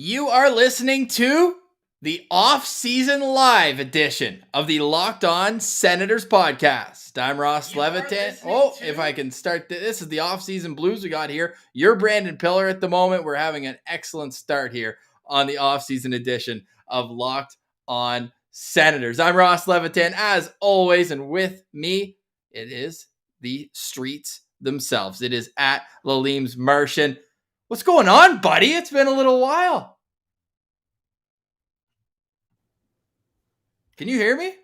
You are listening to the off-season live edition of the Locked On Senators podcast. I'm Ross Levitan. If I can start this is the off-season blues we got here. You're Brandon Pillar at the moment. We're having an excellent start here on the off-season edition of Locked On Senators. I'm Ross Levitan, as always, and with me, it is the streets themselves. It is at Laleem's Martian. What's going on, buddy? It's been a little while. Can you hear me?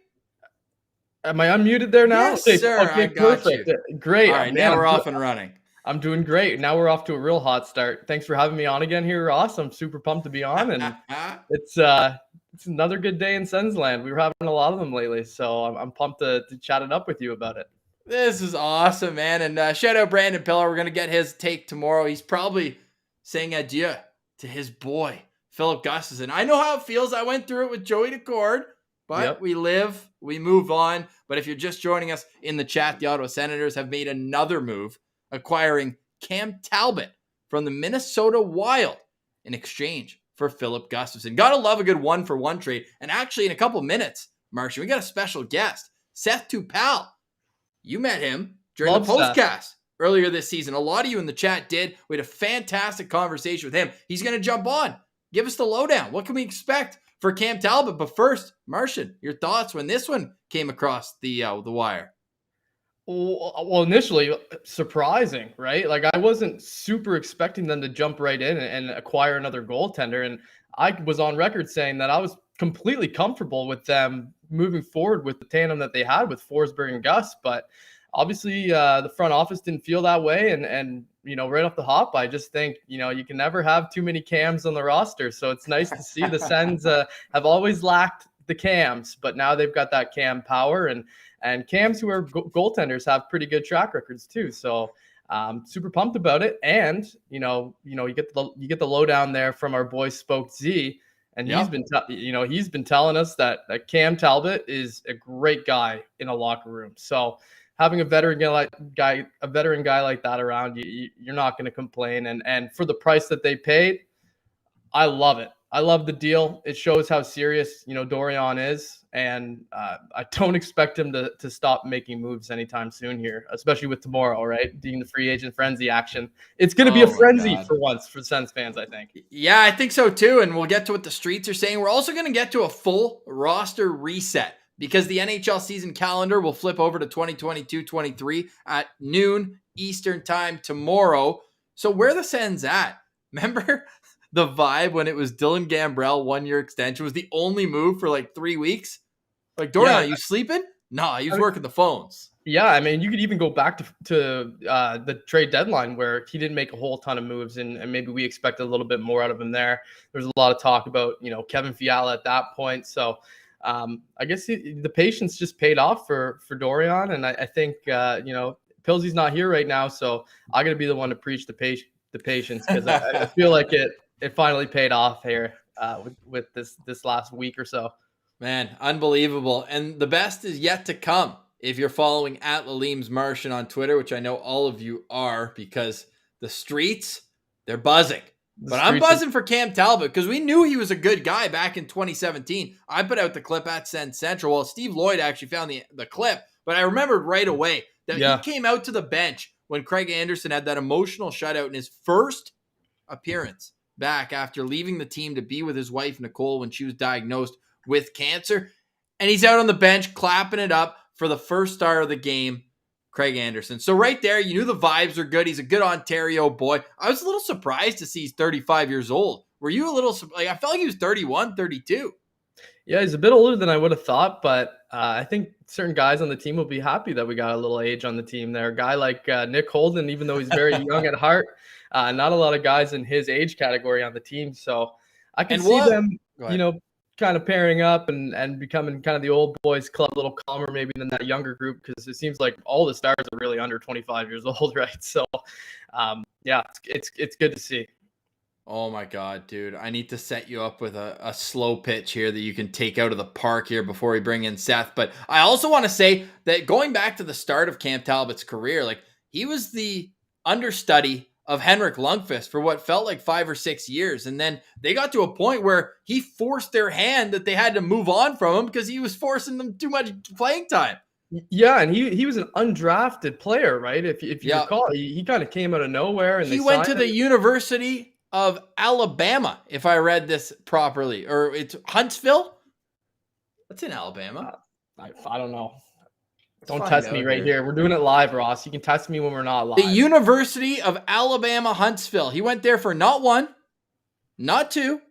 Am I unmuted there now? Yes, sir. Okay, I got perfect. You. Great. All right, now we're off and running. I'm doing great. Now we're off to a real hot start. Thanks for having me on again here, Ross. I'm super pumped to be on, and it's another good day in Sens land. We were having a lot of them lately, so I'm pumped to chat it up with you about it. This is awesome, man. And shout out Brandon Pillar. We're going to get his take tomorrow. He's probably saying adieu to his boy, Philip Gustavsson. I know how it feels. I went through it with Joey Decord, but We live, we move on. But if you're just joining us in the chat, the Ottawa Senators have made another move, acquiring Cam Talbot from the Minnesota Wild in exchange for Philip Gustavsson. Gotta love a good 1-for-1 trade. And actually, in a couple minutes, Martian, we got a special guest, Seth Dupaul. You met him during the postcast earlier this season. A lot of you in the chat did. We had a fantastic conversation with him. He's going to jump on. Give us the lowdown. What can we expect for Cam Talbot? But first, Martian, your thoughts when this one came across the wire? Well, initially, surprising, right? Like, I wasn't super expecting them to jump right in and acquire another goaltender. And I was on record saying that I was completely comfortable with them moving forward with the tandem that they had with Forsberg and Gus. But obviously, the front office didn't feel that way. And right off the hop, I just think, you can never have too many Cams on the roster. So it's nice to see the Sens have always lacked the Cams, but now they've got that Cam power, and Cams who are goaltenders have pretty good track records too. So super pumped about it. And, you get the lowdown there from our boy Spoke Z. And he's been telling us that Cam Talbot is a great guy in a locker room. So having a veteran guy like that around, you're not going to complain. And for the price that they paid, I love it. I love the deal. It shows how serious Dorion is, and I don't expect him to stop making moves anytime soon here, especially with tomorrow, right? Being the free agent frenzy action, it's going to be a frenzy for once for Sens fans, I think. Yeah, I think so too. And we'll get to what the streets are saying. We're also going to get to a full roster reset, because the NHL season calendar will flip over to 2022-23 at noon Eastern time tomorrow. So where the Sens at? Remember the vibe when it was Dylan Gambrell 1-year extension was the only move for like 3 weeks? Like, Dorian, are you sleeping? No, he was working the phones. Yeah, I mean, you could even go back to the trade deadline where he didn't make a whole ton of moves, and maybe we expected a little bit more out of him there. There's a lot of talk about, Kevin Fiala at that point. So I guess the patience just paid off for Dorian, and I think, Pilsy's not here right now, so I got to be the one to preach the patience, because I feel like it finally paid off here with this last week or so. Man, unbelievable. And the best is yet to come. If you're following at Laleem's Martian on Twitter, which I know all of you are, because the streets, they're buzzing. But I'm buzzing for Cam Talbot, because we knew he was a good guy back in 2017. I put out the clip at Sens Central. Well, Steve Lloyd actually found the clip, but I remembered right away that he came out to the bench when Craig Anderson had that emotional shutout in his first appearance back after leaving the team to be with his wife, Nicole, when she was diagnosed with cancer. And he's out on the bench clapping it up for the first star of the game, Craig Anderson. So right there, you knew the vibes are good. He's a good Ontario boy. I was a little surprised to see he's 35 years old. Were you a little, I felt like he was 31, 32. Yeah, he's a bit older than I would have thought, but I think certain guys on the team will be happy that we got a little age on the team there. A guy like Nick Holden, even though he's very young at heart, not a lot of guys in his age category on the team. So I can see them, kind of pairing up and becoming kind of the old boys club, a little calmer maybe than that younger group, because it seems like all the stars are really under 25 years old, right? So, it's good to see. Oh my God, dude. I need to set you up with a slow pitch here that you can take out of the park here before we bring in Seth. But I also want to say that going back to the start of Cam Talbot's career, like, he was the understudy of Henrik Lundqvist for what felt like 5 or 6 years. And then they got to a point where he forced their hand that they had to move on from him because he was forcing them too much playing time. Yeah, and he was an undrafted player, right? If you Yeah. recall, he kind of came out of nowhere, and He went to the University of Alabama, if I read this properly, or it's Huntsville. That's in Alabama. I don't know. Let's Don't find test out me right here. here. We're doing it live, Ross. You can test me when we're not live. The University of Alabama, Huntsville. He went there for not 1, not 2,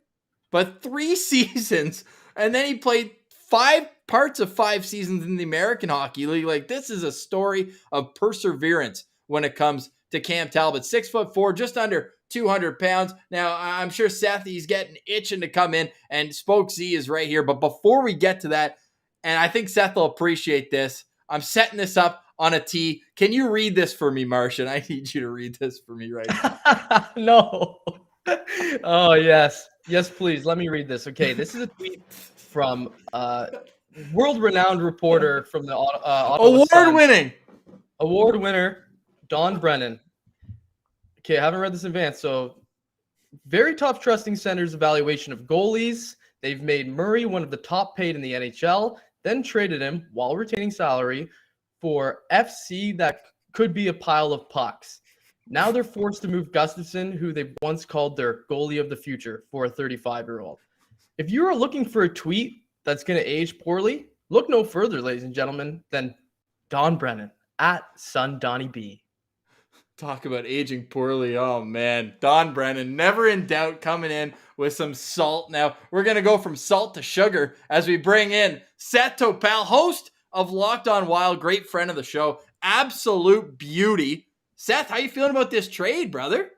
but 3 seasons. And then he played 5 parts of 5 seasons in the American Hockey League. Like, this is a story of perseverance when it comes to Cam Talbot. 6'4", just under 200 pounds. Now, I'm sure Seth, he's getting itching to come in, and Spoke Z is right here. But before we get to that, and I think Seth will appreciate this, I'm setting this up on a tee. Can you read this for me, Martian? I need you to read this for me right now. No. Oh, yes. Yes, please. Let me read this. Okay, this is a tweet from world-renowned reporter from the Ottawa Sens. Award winner, Don Brennan. Okay, I haven't read this in advance. So, very tough trusting center's evaluation of goalies. They've made Murray one of the top paid in the NHL, then traded him while retaining salary for FC that could be a pile of pucks. Now they're forced to move Gustavsson, who they once called their goalie of the future, for a 35-year-old. If you are looking for a tweet that's going to age poorly, look no further, ladies and gentlemen, than Don Brennan at SunDonnieB. Talk about aging poorly. Oh, man. Don Brennan, never in doubt, coming in with some salt. Now, we're going to go from salt to sugar as we bring in Seth Dupaul, host of Locked On Wild, great friend of the show. Absolute beauty. Seth, how you feeling about this trade, brother?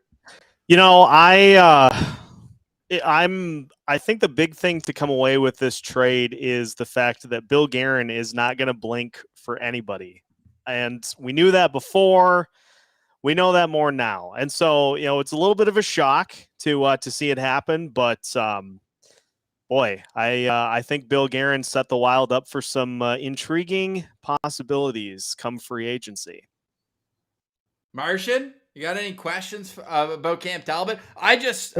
You know, I think the big thing to come away with this trade is the fact that Bill Guerin is not going to blink for anybody. And we knew that before. We know that more now. And so, you know, it's a little bit of a shock to see it happen. But, boy, I think Bill Guerin set the Wild up for some intriguing possibilities come free agency. Martian, you got any questions about Cam Talbot? I just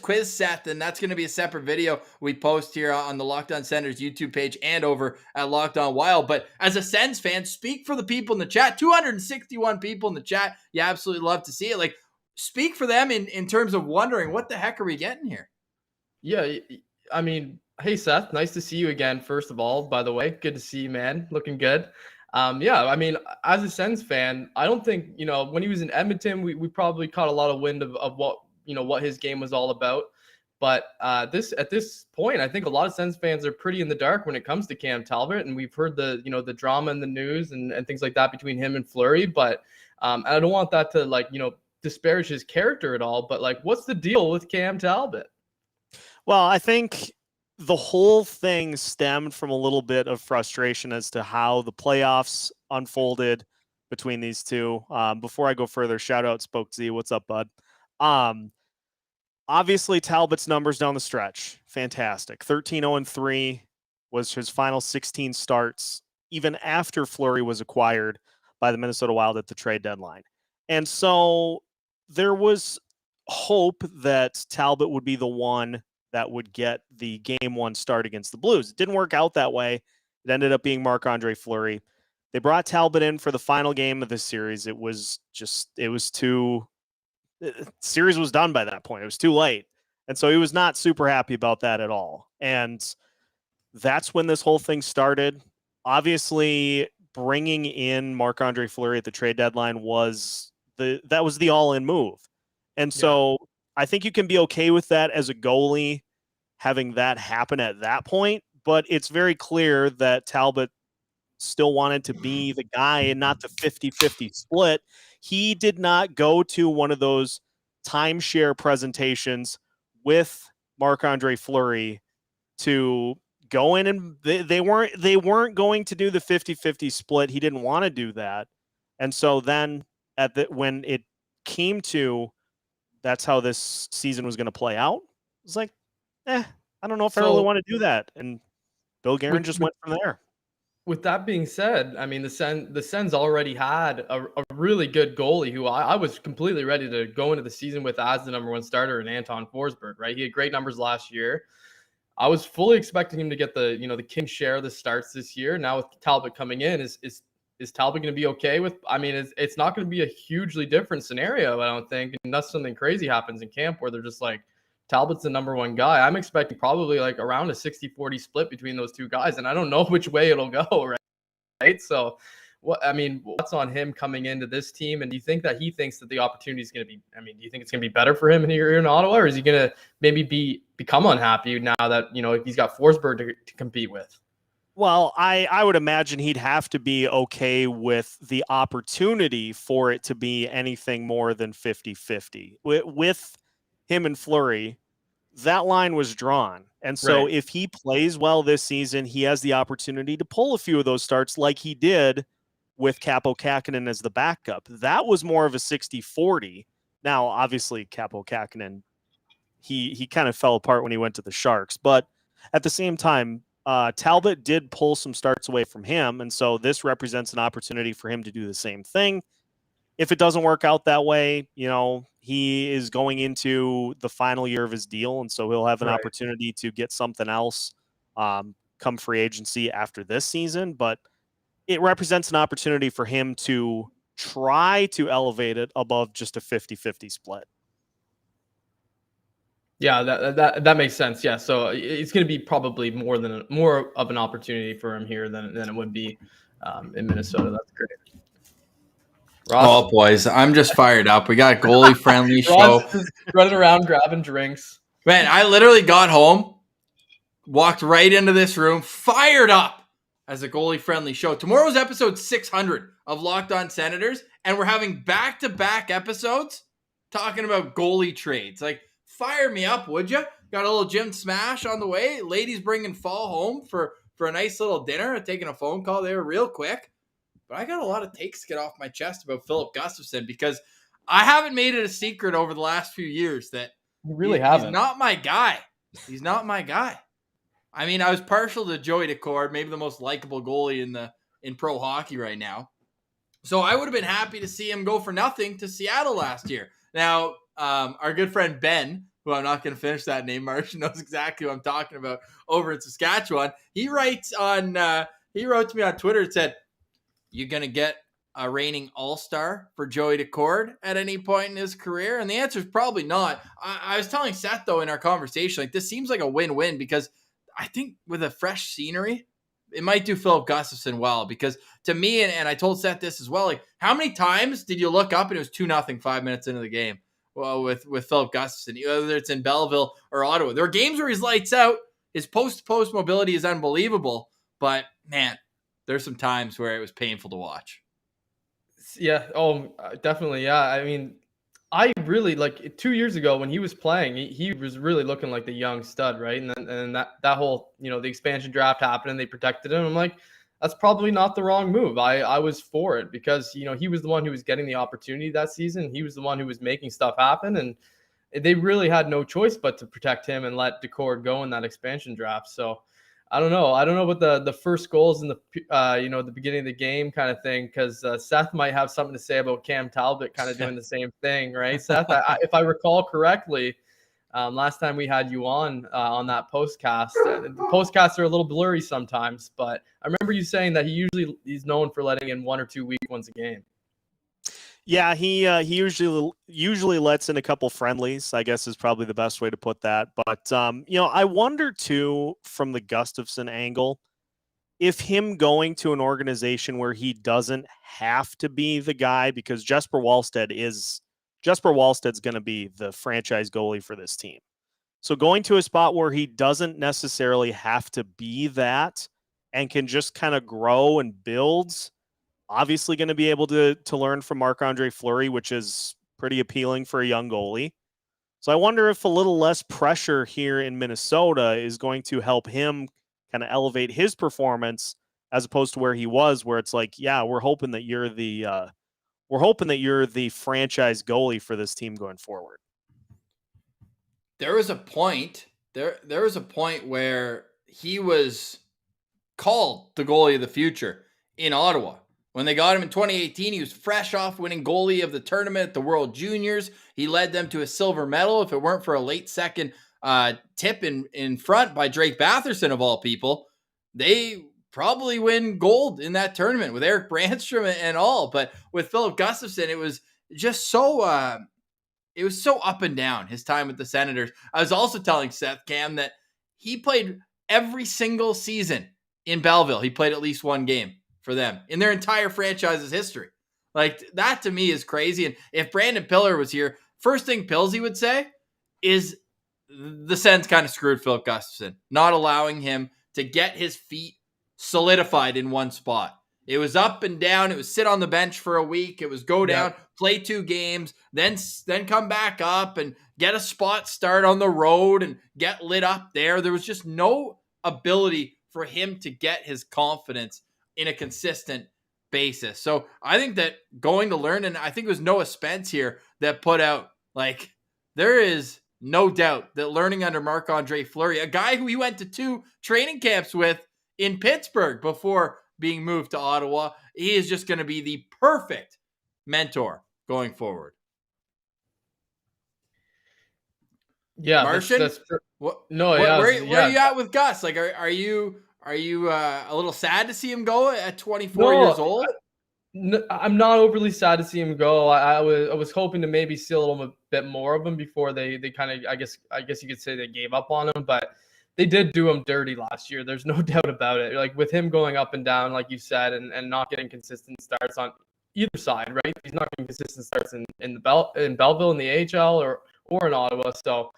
quizzed Seth, and that's going to be a separate video we post here on the Locked On Senators YouTube page and over at Locked On Wild. But as a Sens fan, speak for the people in the chat. 261 people in the chat. You absolutely love to see it. Like, speak for them in terms of wondering what the heck are we getting here? Yeah, I mean, hey Seth, nice to see you again. First of all, by the way, good to see you, man. Looking good. Yeah, I mean, as a Sens fan, I don't think, you know, when he was in Edmonton, we probably caught a lot of wind of what his game was all about. But at this point, I think a lot of Sens fans are pretty in the dark when it comes to Cam Talbot, and we've heard the drama in the news and things like that between him and Fleury. But I don't want that to disparage his character at all. But what's the deal with Cam Talbot? Well, I think the whole thing stemmed from a little bit of frustration as to how the playoffs unfolded between these two. Before I go further, shout out Spoke Z. What's up, bud? Obviously, Talbot's numbers down the stretch, fantastic. 13-0-3 was his final 16 starts, even after Fleury was acquired by the Minnesota Wild at the trade deadline. And so there was hope that Talbot would be the one that would get the game 1 start against the Blues. It didn't work out that way. It ended up being Marc-Andre Fleury. They brought Talbot in for the final game of this series. Series was done by that point. It was too late. And so he was not super happy about that at all. And that's when this whole thing started. Obviously, bringing in Marc-Andre Fleury at the trade deadline was the all-in move. And so I think you can be okay with that as a goalie, having that happen at that point, but it's very clear that Talbot still wanted to be the guy and not the 50-50 split. He did not go to one of those timeshare presentations with Marc-Andre Fleury to go in, and they weren't going to do the 50-50 split. He didn't want to do that. And so then when it came to that's how this season was going to play out, it's like, I don't know if I really want to do that. And Bill Guerin just went from there. with that being said, I mean, the Sens already had a really good goalie who I was completely ready to go into the season with as the number one starter in Anton Forsberg, right? He had great numbers last year. I was fully expecting him to get the king share of the starts this year. Now with Talbot coming in, is Talbot going to be okay with? I mean, it's not going to be a hugely different scenario, I don't think, unless something crazy happens in camp where they're just like, Talbot's the number one guy. I'm expecting probably like around a 60-40 split between those two guys, and I don't know which way it'll go, right? So, what's on him coming into this team? And do you think that he thinks that the opportunity is going to be? I mean, do you think it's going to be better for him here in Ottawa, or is he going to maybe become unhappy now that he's got Forsberg to compete with? Well, I would imagine he'd have to be okay with the opportunity for it to be anything more than 50-50. With him and Fleury, that line was drawn. And so if he plays well this season, he has the opportunity to pull a few of those starts like he did with Kaapo Kähkönen as the backup. That was more of a 60-40. Now, obviously, Kaapo Kähkönen, he kind of fell apart when he went to the Sharks. But at the same time, Talbot did pull some starts away from him. And so this represents an opportunity for him to do the same thing. If it doesn't work out that way, he is going into the final year of his deal. And so he'll have an opportunity to get something else come free agency after this season. But it represents an opportunity for him to try to elevate it above just a 50-50 split. Yeah, that makes sense. Yeah, so it's going to be probably more of an opportunity for him here than it would be in Minnesota. That's great. Ross? Oh, boys, I'm just fired up. We got a goalie-friendly show. Ross is running around grabbing drinks. Man, I literally got home, walked right into this room, fired up as a goalie-friendly show. Tomorrow's episode 600 of Locked On Senators, and we're having back-to-back episodes talking about goalie trades. Like, fire me up, would you? Got a little gym smash on the way. Ladies bringing fall home for a nice little dinner. Taking a phone call there real quick. But I got a lot of takes to get off my chest about Filip Gustavsson because I haven't made it a secret over the last few years that he's not my guy. He's not my guy. I mean, I was partial to Joey Daccord, maybe the most likable goalie in pro hockey right now. So I would have been happy to see him go for nothing to Seattle last year. Now, our good friend Ben, who I'm not going to finish that name, Marsh knows exactly what I'm talking about over in Saskatchewan. He wrote to me on Twitter and said, "You going to get a reigning all-star for Joey Daccord at any point in his career?" And the answer is probably not. I was telling Seth, though, in our conversation, like, this seems like a win-win because I think with a fresh scenery, it might do Filip Gustavsson well because to me, and I told Seth this as well, like, how many times did you look up and it was 2-0 5 minutes into the game? Well, with Filip Gustavsson, whether it's in Belleville or Ottawa. There are games where he's lights out. His post-to-post mobility is unbelievable. But, man, there's some times where it was painful to watch. Yeah. Oh, definitely. Yeah. I mean, I really, like, 2 years ago when he was playing, he was really looking like the young stud, right? And then that whole, the expansion draft happened and they protected him. I'm like, that's probably not the wrong move. I was for it because, he was the one who was getting the opportunity that season. He was the one who was making stuff happen. And they really had no choice but to protect him and let Daccord go in that expansion draft. So I don't know. I don't know what the first goals in the the beginning of the game kind of thing, because Seth might have something to say about Cam Talbot kind of doing the same thing, right, Seth? If I recall correctly, last time we had you on that postcast, the postcasts are a little blurry sometimes, but I remember you saying that he's known for letting in 1 or 2 weak ones a game. Yeah, he usually lets in a couple friendlies, I guess is probably the best way to put that. But, I wonder, too, from the Gustavsson angle, if him going to an organization where he doesn't have to be the guy, because Jesper Wallsted's going to be the franchise goalie for this team. So going to a spot where he doesn't necessarily have to be that and can just kind of grow and build, obviously going to be able to learn from Marc-Andre Fleury, which is pretty appealing for a young goalie. So I wonder if a little less pressure here in Minnesota is going to help him kind of elevate his performance as opposed to where he was, where it's like, yeah, we're hoping that you're the franchise goalie for this team going forward. There was a point where he was called the goalie of the future in Ottawa. When they got him in 2018, he was fresh off winning goalie of the tournament at the World Juniors. He led them to a silver medal. If it weren't for a late second tip in front by Drake Batherson of all people, they probably win gold in that tournament with Eric Brandstrom and all. But with Philip Gustavsson, it was just so up and down his time with the Senators. I was also telling Seth, Cam, that he played every single season in Belleville. He played at least one game for them in their entire franchise's history. Like, that to me is crazy. And if Brandon Pillar was here, first thing Pillsy would say is the Sens kind of screwed Philip Gustavsson, not allowing him to get his feet solidified in one spot. It was up and down. It was sit on the bench for a week. It was go down, play 2 games, then come back up and get a spot start on the road and get lit up there. There was just no ability for him to get his confidence in a consistent basis. So I think that going to learn, and I think it was Noah Spence here that put out, like, there is no doubt that learning under Marc-Andre Fleury, a guy who he went to 2 training camps with in Pittsburgh before being moved to Ottawa, he is just going to be the perfect mentor going forward. Yeah, Martian, where are you at with Gus? Like, are you a little sad to see him go at 24 years old? I'm not overly sad to see him go. I was hoping to maybe see a little bit more of him before they kind of, I guess you could say they gave up on him, but they did do him dirty last year. There's no doubt about it. Like, with him going up and down, like you said, and not getting consistent starts on either side, right? He's not getting consistent starts in Belleville in the AHL or in Ottawa. So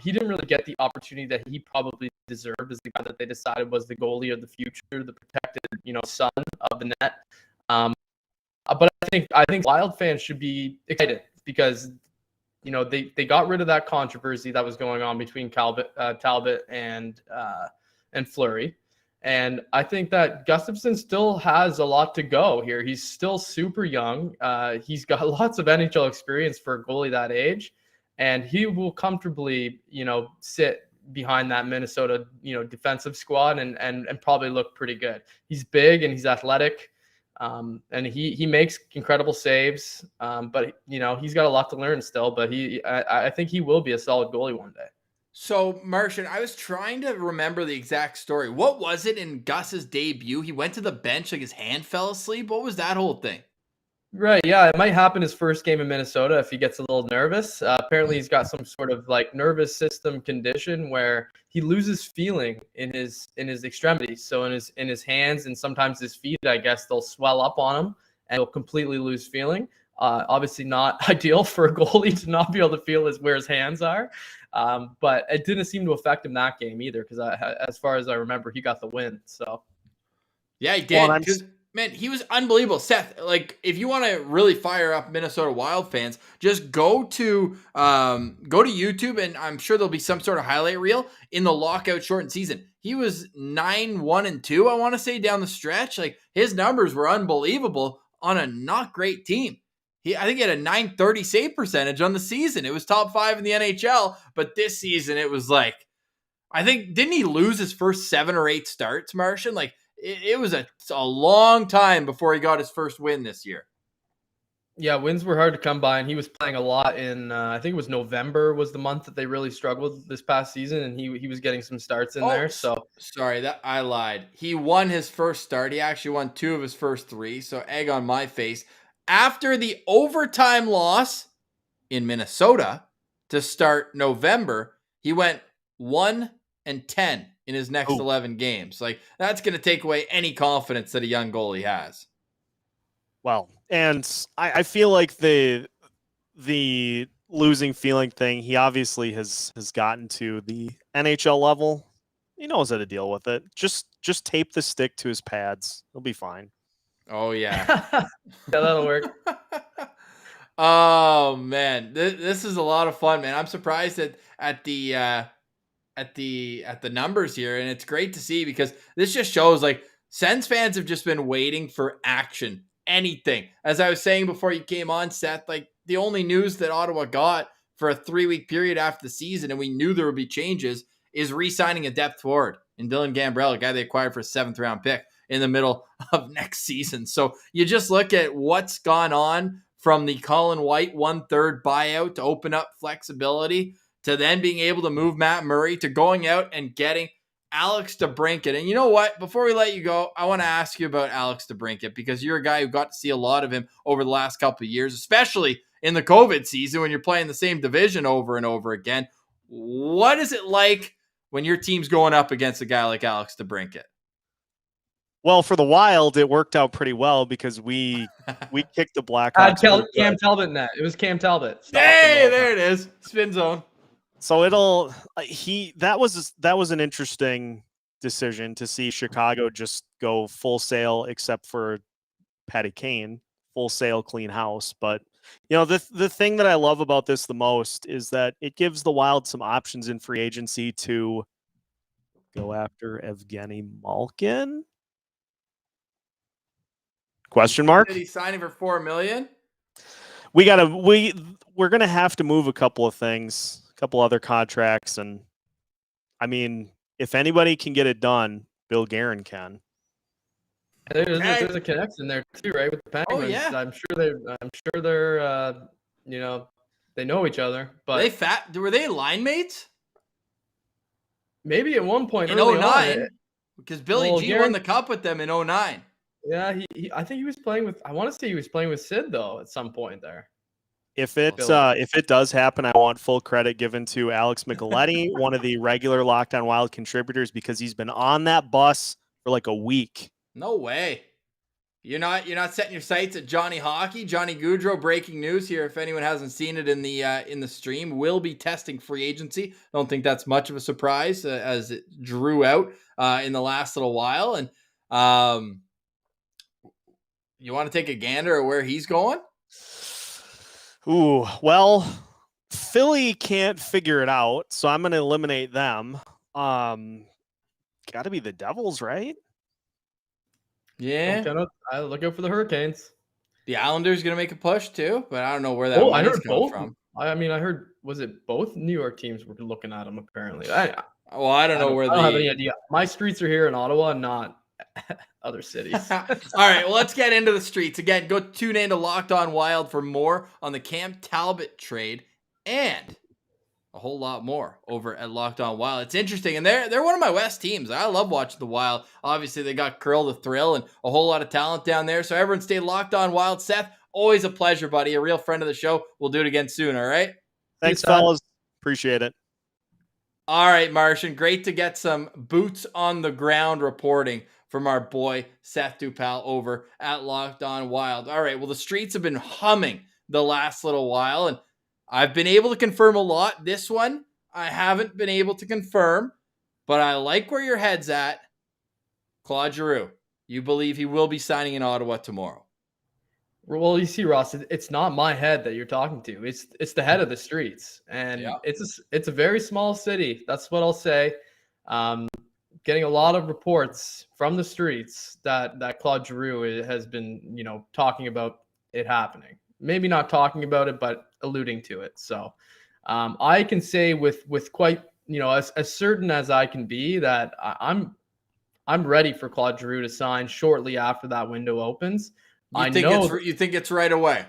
he didn't really get the opportunity that he probably deserved as the guy that they decided was the goalie of the future, the protected, son of the net. But I think Wild fans should be excited because they got rid of that controversy that was going on between Talbot and Fleury. And I think that Gustavsson still has a lot to go here. He's still super young. He's got lots of NHL experience for a goalie that age, and he will comfortably, sit behind that Minnesota, defensive squad and probably look pretty good. He's big and he's athletic. And he makes incredible saves, but he's got a lot to learn still. But I think he will be a solid goalie one day. So, Martian, I was trying to remember the exact story. What was it in Gus's debut? He went to the bench, like his hand fell asleep. What was that whole thing? Right, yeah, it might happen his first game in Minnesota if he gets a little nervous. Apparently, he's got some sort of like nervous system condition where he loses feeling in his extremities. So in his hands and sometimes his feet, I guess they'll swell up on him and he'll completely lose feeling. Obviously, not ideal for a goalie to not be able to feel where his hands are. But it didn't seem to affect him that game either because as far as I remember, he got the win. So yeah, he did. Man, he was unbelievable. Seth, like, if you want to really fire up Minnesota Wild fans, just go to YouTube, and I'm sure there'll be some sort of highlight reel in the lockout shortened season. He was 9-1-2, I want to say, down the stretch. Like, his numbers were unbelievable on a not great team. I think he had a .930 save percentage on the season. It was top 5 in the NHL, but this season it was like, I think, didn't he lose his first 7 or 8 starts, Martian? Like, it was a long time before he got his first win this year. Yeah, wins were hard to come by, and he was playing a lot in, I think it was November was the month that they really struggled this past season, and he was getting some starts in there. So sorry, that I lied. He won his first start. He actually won 2 of his first 3, so egg on my face. After the overtime loss in Minnesota to start November, he went 1-10 in his next 11 games. Like, that's going to take away any confidence that a young goalie has. Well, and I feel like the losing feeling thing, he obviously has gotten to the NHL level. He knows how to deal with it. Just tape the stick to his pads. He'll be fine. Oh, yeah. Yeah, that'll work. Oh, man. This is a lot of fun, man. I'm surprised at the numbers here, and it's great to see because this just shows, like, Sens fans have just been waiting for action, anything. As I was saying before you came on, Seth, like, the only news that Ottawa got for a 3-week period after the season, and we knew there would be changes, is re-signing a depth forward in Dylan Gambrell, a guy they acquired for a 7th-round pick in the middle of next season. So you just look at what's gone on from the Colin White 1/3 buyout to open up flexibility to then being able to move Matt Murray to going out and getting Alex DeBrincat. And you know what? Before we let you go, I want to ask you about Alex DeBrincat because you're a guy who got to see a lot of him over the last couple of years, especially in the COVID season when you're playing the same division over and over again. What is it like when your team's going up against a guy like Alex DeBrincat? Well, for the Wild, it worked out pretty well because we kicked the Blackhawks. Cam Talbot in that. It was Cam Talbot. Hey, there it is. Spin zone. So that was an interesting decision to see Chicago just go full sail, except for Patty Kane, full sail, clean house. But the thing that I love about this the most is that it gives the Wild some options in free agency to go after Evgeny Malkin. Question mark? Did he sign him for $4 million? We're gonna have to move a couple of things, a couple other contracts, and I mean, if anybody can get it done, Bill Guerin can. There's a connection there too, right? With the Penguins. Oh, yeah. I'm sure they're they know each other. But were they line mates? Maybe at one point In early 09, on, because Billy G Guerin won the cup with them in 09. Yeah, I think he was playing with. I want to say he was playing with Sid though at some point there. If it does happen, I want full credit given to Alex Micheletti, one of the regular Locked On Wild contributors, because he's been on that bus for like a week. No way. You're not setting your sights at Johnny Hockey. Johnny Gaudreau, breaking news here. If anyone hasn't seen it in the stream, will be testing free agency. I don't think that's much of a surprise as it drew out in the last little while. And you want to take a gander at where he's going? Ooh, well, Philly can't figure it out, so I'm going to eliminate them. Got to be the Devils, right? Yeah. I look out for the Hurricanes. The Islanders going to make a push too, but I don't know where that I heard coming both. from. I heard, was it both New York teams were looking at them apparently? I don't know where I don't have any idea. My streets are here in Ottawa, not other cities. All right, well, let's get into the streets. Again, go tune in to Locked On Wild for more on the Cam Talbot trade and a whole lot more over at Locked On Wild. It's interesting, and they're one of my West teams. I love watching the Wild. Obviously, they got Curl the Thrill and a whole lot of talent down there, so everyone stay Locked On Wild. Seth, always a pleasure, buddy. A real friend of the show. We'll do it again soon, all right? Thanks, fellas. Appreciate it. All right, Martian. Great to get some boots on the ground reporting from our boy Seth Dupaul over at Locked On Wild. All right, well, the streets have been humming the last little while, and I've been able to confirm a lot. This one, I haven't been able to confirm, but I like where your head's at. Claude Giroux, you believe he will be signing in Ottawa tomorrow? Well, you see, Ross, it's not my head that you're talking to. It's the head of the streets, and it's a very small city. That's what I'll say. Getting a lot of reports from the streets that Claude Giroux has been, talking about it happening. Maybe not talking about it, but alluding to it. So I can say with quite, as certain as I can be that I'm ready for Claude Giroux to sign shortly after that window opens. You think it's right away?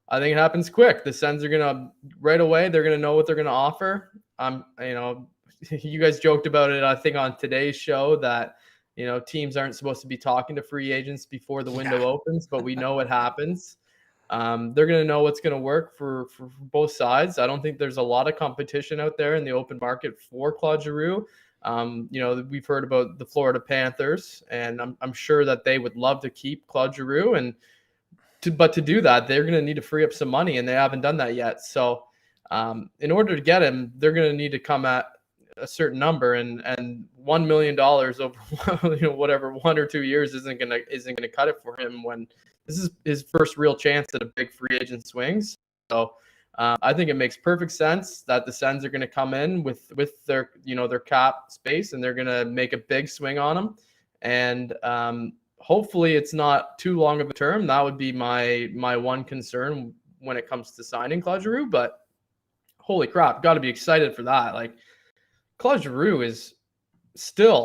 I think it happens quick. The Sens are gonna right away. They're gonna know what they're gonna offer. You guys joked about it, I think, on today's show that teams aren't supposed to be talking to free agents before the window opens, but we know it happens. They're gonna know what's gonna work for both sides. I don't think there's a lot of competition out there in the open market for Claude Giroux. We've heard about the Florida Panthers, and I'm sure that they would love to keep Claude Giroux, but to do that, they're going to need to free up some money, and they haven't done that yet. So, in order to get him, they're going to need to come at a certain number, and $1 million over whatever 1 or 2 years isn't going to cut it for him when this is his first real chance at a big free agent swings. So. I think it makes perfect sense that the Sens are going to come in with their their cap space, and they're going to make a big swing on them. And hopefully it's not too long of a term. That would be my one concern when it comes to signing Claude Giroux. But holy crap, got to be excited for that. Like, Claude Giroux is still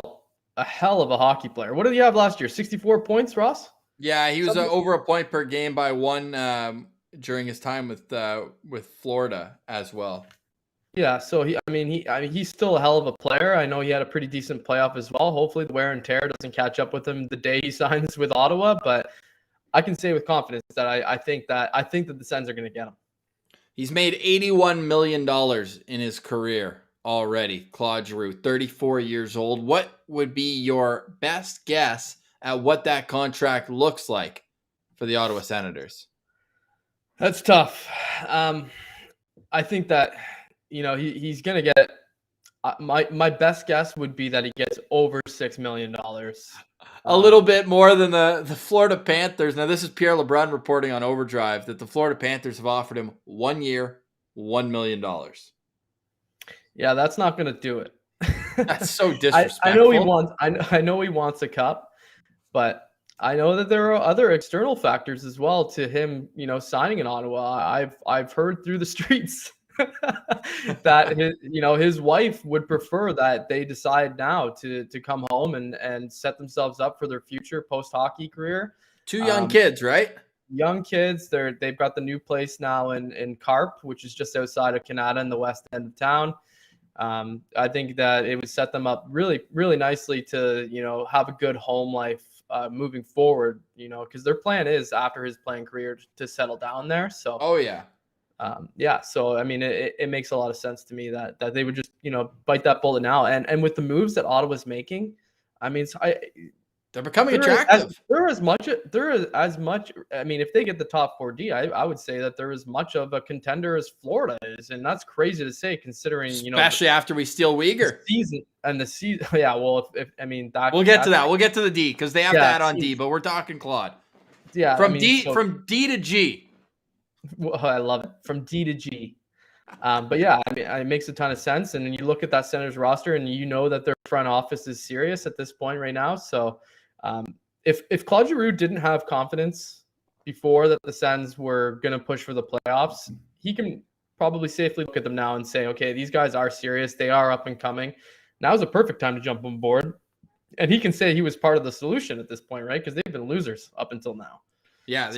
a hell of a hockey player. What did he have last year? 64 points, Ross? Yeah, he was over a point per game by one during his time with Florida as well. Yeah, so he's still a hell of a player. I know he had a pretty decent playoff as well. Hopefully the wear and tear doesn't catch up with him the day he signs with Ottawa, but I can say with confidence that I think that the Sens are going to get him. He's made $81 million in his career already. Claude Giroux, 34 years old. What would be your best guess at what that contract looks like for the Ottawa Senators? That's tough. I think that he's going to get. My best guess would be that he gets over $6 million. A little bit more than the Florida Panthers. Now, this is Pierre LeBrun reporting on Overdrive that the Florida Panthers have offered him 1 year, $1 million. Yeah, that's not going to do it. That's so disrespectful. I know he wants a cup, but I know that there are other external factors as well to him, signing in Ottawa. I've heard through the streets that his wife would prefer that they decide now to come home and set themselves up for their future post-hockey career. 2 young kids, right? Young kids. They've got the new place now in Carp, which is just outside of Canada in the west end of town. I think that it would set them up really, really nicely to, have a good home life moving forward, because their plan is after his playing career to settle down there. So, oh yeah. So, I mean, it makes a lot of sense to me that they would just, bite that bullet now. And with the moves that Ottawa's making, I mean, they're becoming attractive. They're as much. I mean, if they get the top 4D, I would say that they're as much of a contender as Florida is, and that's crazy to say considering especially after we steal Wieger. The season. Yeah, well, we'll get to that. We'll get to the D because they have to add on D, but we're talking Claude. Yeah, from D to G. Well, I love it from D to G. But yeah, I mean, it makes a ton of sense. And then you look at that Senators roster, and that their front office is serious at this point right now. So. If Claude Giroux didn't have confidence before that the Sens were going to push for the playoffs, he can probably safely look at them now and say, okay, these guys are serious. They are up and coming. Now's a perfect time to jump on board. And he can say he was part of the solution at this point, right? Because they've been losers up until now. Yeah,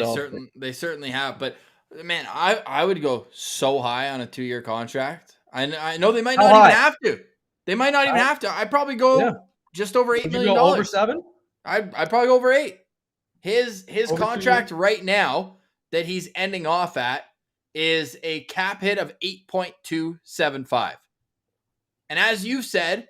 they certainly have. But man, I would go so high on a 2-year contract. I know they might not even have to. They might not even have to. I'd probably go just over $8 million. Over 7? I'd probably go over 8. His contract right now that he's ending off at is a cap hit of 8.275. And as you said,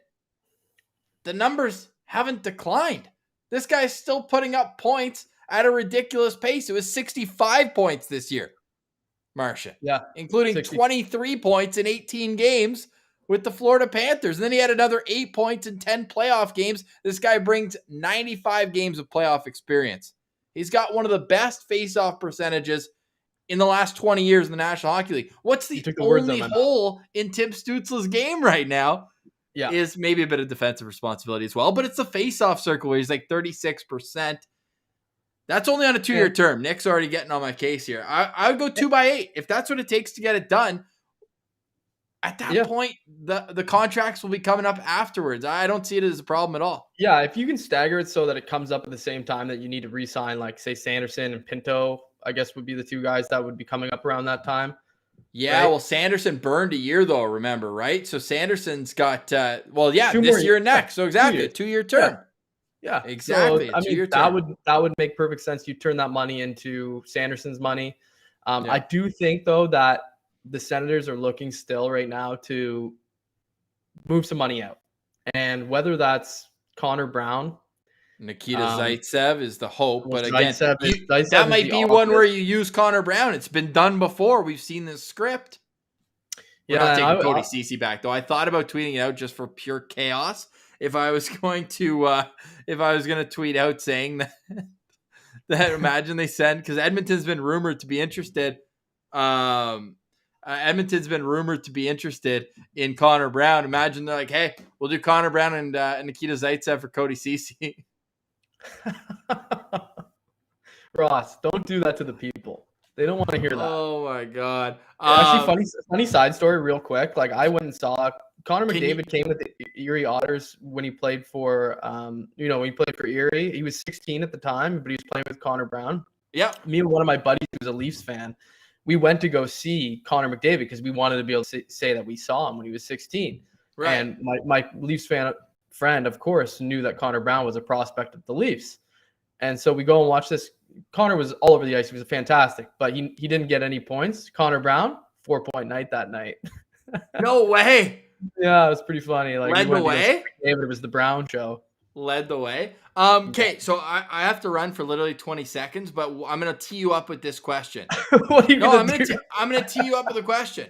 the numbers haven't declined. This guy's still putting up points at a ridiculous pace. It was 65 points this year, Marcia. Yeah. Including 23 points in 18 games with the Florida Panthers. And then he had another 8 points in 10 playoff games. This guy brings 95 games of playoff experience. He's got one of the best face-off percentages in the last 20 years in the National Hockey League. What's the only hole in Tim Stützle's game right now is maybe a bit of defensive responsibility as well, but it's the face-off circle where he's like 36%. That's only on a 2-year term. Nick's already getting on my case here. I would go 2x8. If that's what it takes to get it done, at that point, the contracts will be coming up afterwards. I don't see it as a problem at all. Yeah, if you can stagger it so that it comes up at the same time that you need to re-sign, like, say, Sanderson and Pinto, I guess would be the 2 guys that would be coming up around that time. Yeah, right? Well, Sanderson burned a year, though, remember, right? So Sanderson's got, this year and next. So exactly, a 2-year term. Yeah, exactly. So, that would make perfect sense. You turn that money into Sanderson's money. I do think, though, that the Senators are looking still right now to move some money out. And whether that's Connor Brown, Nikita Zaitsev is the hope. But again, Zaitsev that might be one where you use Connor Brown. It's been done before. We've seen this script. We're not taking Cody Ceci back, though. I thought about tweeting it out just for pure chaos. If I was going to tweet out saying that imagine they send, because Edmonton's been rumored to be interested. Edmonton's been rumored to be interested in Connor Brown. Imagine they're like, hey, we'll do Connor Brown and Nikita Zaitsev for Cody Ceci. Ross, don't do that to the people. They don't want to hear that. Oh my God. Actually, funny side story real quick. Like, I went and saw Connor McDavid came with the Erie Otters when he played for, when he played for Erie. He was 16 at the time, but he was playing with Connor Brown. Yeah. Me and one of my buddies who was a Leafs fan, we went to go see Connor McDavid because we wanted to be able to say that we saw him when he was 16. Right. And my Leafs friend, of course, knew that Connor Brown was a prospect of the Leafs. And so we go and watch this. Connor was all over the ice. He was fantastic, but he didn't get any points. Connor Brown, 4-point night that night. No way. Yeah, it was pretty funny. Like, led the way. David, it was the Brown show. Led the way. Okay, so I have to run for literally 20 seconds, but I'm gonna tee you up with this question. What are you gonna do? I'm gonna tee you up with a question.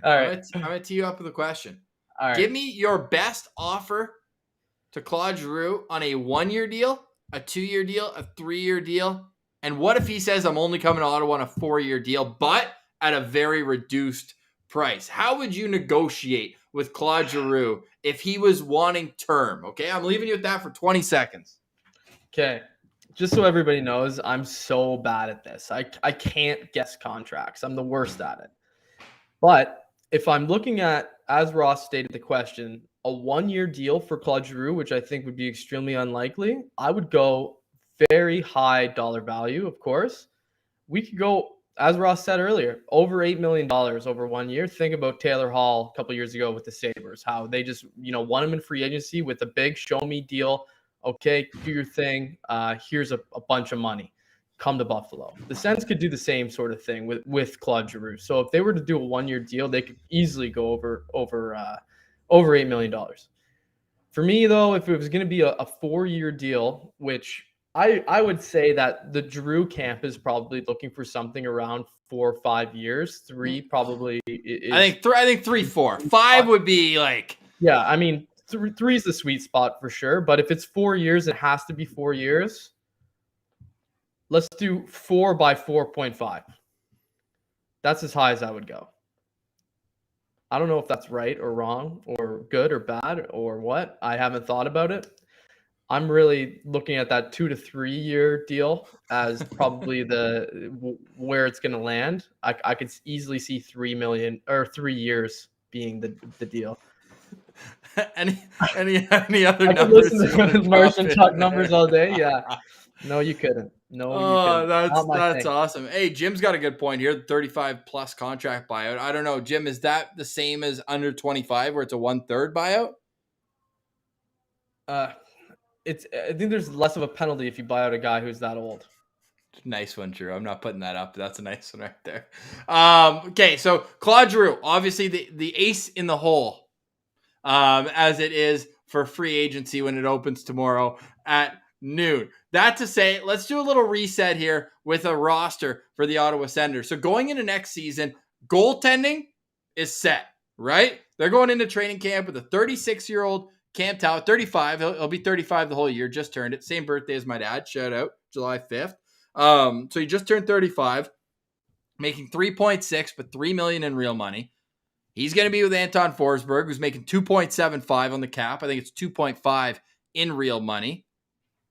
All right. I'm gonna tee you up with a question. All right. Give me your best offer to Claude Giroux on a 1-year deal, a 2-year deal, a 3-year deal, and what if he says I'm only coming to Ottawa on a 4-year deal, but at a very reduced price? How would you negotiate with Claude Giroux if he was wanting term? Okay, I'm leaving you with that for 20 seconds. Okay. Just so everybody knows, I'm so bad at this. I can't guess contracts. I'm the worst at it. But if I'm looking at, as Ross stated the question, a 1-year deal for Claude Giroux, which I think would be extremely unlikely, I would go very high dollar value, of course. We could go, as Ross said earlier, over $8 million over 1 year. Think about Taylor Hall a couple years ago with the Sabres, how they just, won him in free agency with a big show me deal. Okay, do your thing. Here's a bunch of money. Come to Buffalo. The Sens could do the same sort of thing with Claude Giroux. So if they were to do a 1-year deal, they could easily go over $8 million. For me, though, if it was going to be a 4-year deal, which I would say that the Giroux camp is probably looking for something around 4 or 5 years. 3 probably. I think 3, 4, 5 would be like. Yeah, I mean, 3 is the sweet spot for sure. But if it's 4 years, it has to be 4 years. Let's do 4 by 4.5. That's as high as I would go. I don't know if that's right or wrong or good or bad or what. I haven't thought about it. I'm really looking at that 2 to 3 year deal as probably where it's going to land. I could easily see 3 million or 3 years being the deal. Any other I numbers? Could listen to Martian talk numbers all day. Yeah. No, you couldn't. No, you couldn't. That's awesome. Hey, Jim's got a good point here. The 35 plus contract buyout. I don't know, Jim, is that the same as under 25 where it's a 1/3 buyout? I think there's less of a penalty if you buy out a guy who's that old. Nice one, Drew. I'm not putting that up. That's a nice one right there. Okay, so Claude Giroux, obviously the ace in the hole, as it is for free agency when it opens tomorrow at noon. That to say, let's do a little reset here with a roster for the Ottawa Senators. So going into next season, goaltending is set, right? They're going into training camp with a 36-year-old Cam Talbot, 35. He'll be 35 the whole year. Just turned it. Same birthday as my dad. Shout out, July 5th. So he just turned 35, making 3.6, but $3 million in real money. He's going to be with Anton Forsberg, who's making 2.75 on the cap. I think it's 2.5 in real money.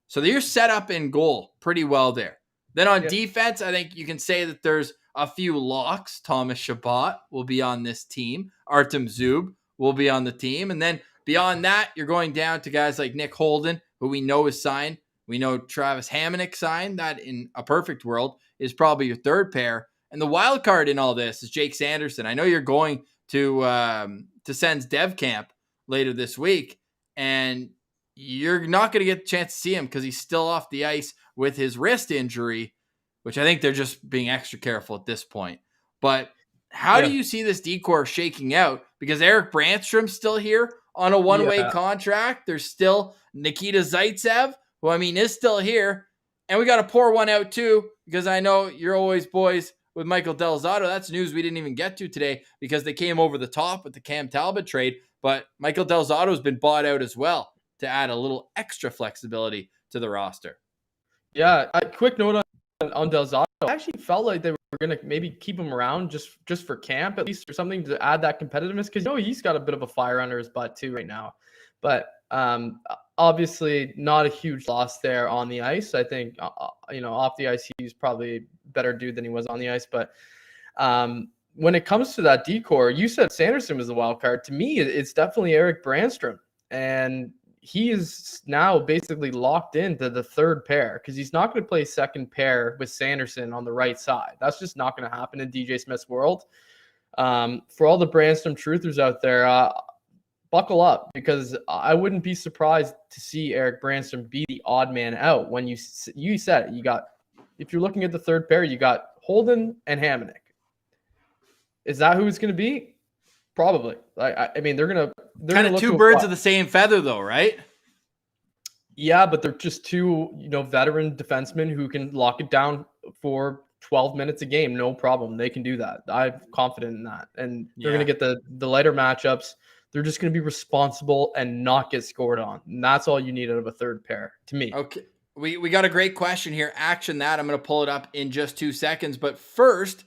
So you're set up in goal pretty well there. Then on defense, I think you can say that there's a few locks. Thomas Chabot will be on this team. Artem Zub will be on the team. And then beyond that, you're going down to guys like Nick Holden, who we know is signed. We know Travis Hamonic signed. That in a perfect world is probably your third pair. And the wild card in all this is Jake Sanderson. I know you're going to Sens Dev Camp later this week, and you're not going to get the chance to see him because he's still off the ice with his wrist injury, which I think they're just being extra careful at this point. But how do you see this decor shaking out? Because Eric Brandstrom's still here on a one-way contract. There's still Nikita Zaitsev, who is still here. And we got to pour one out too, because I know you're always boys with Michael Del Zotto. That's news we didn't even get to today because they came over the top with the Cam Talbot trade. But Michael Del Zotto has been bought out as well to add a little extra flexibility to the roster. Yeah, a quick note on Del Zotto. I actually felt like they were going to maybe keep him around just for camp at least, or something to add that competitiveness, because he's got a bit of a fire under his butt too right now. But obviously not a huge loss there on the ice. I think off the ice he's probably a better dude than he was on the ice. But when it comes to that decor, you said Sanderson was the wild card. To me, it's definitely Eric Brandstrom. And he is now basically locked into the third pair because he's not going to play second pair with Sanderson on the right side. That's just not going to happen in DJ Smith's world. For all the Brandstrom truthers out there, buckle up, because I wouldn't be surprised to see Eric Brandstrom be the odd man out. When you said it, if you're looking at the third pair, you got Holden and Hamonic. Is that who it's going to be? Probably. I mean, they're gonna kind of two birds of the same feather, though, right? Yeah, but they're just two, veteran defensemen who can lock it down for 12 minutes a game, no problem. They can do that. I'm confident in that, and they're gonna get the lighter matchups. They're just gonna be responsible and not get scored on, and that's all you need out of a third pair, to me. Okay, we got a great question here. Action that. I'm gonna pull it up in just 2 seconds, but first,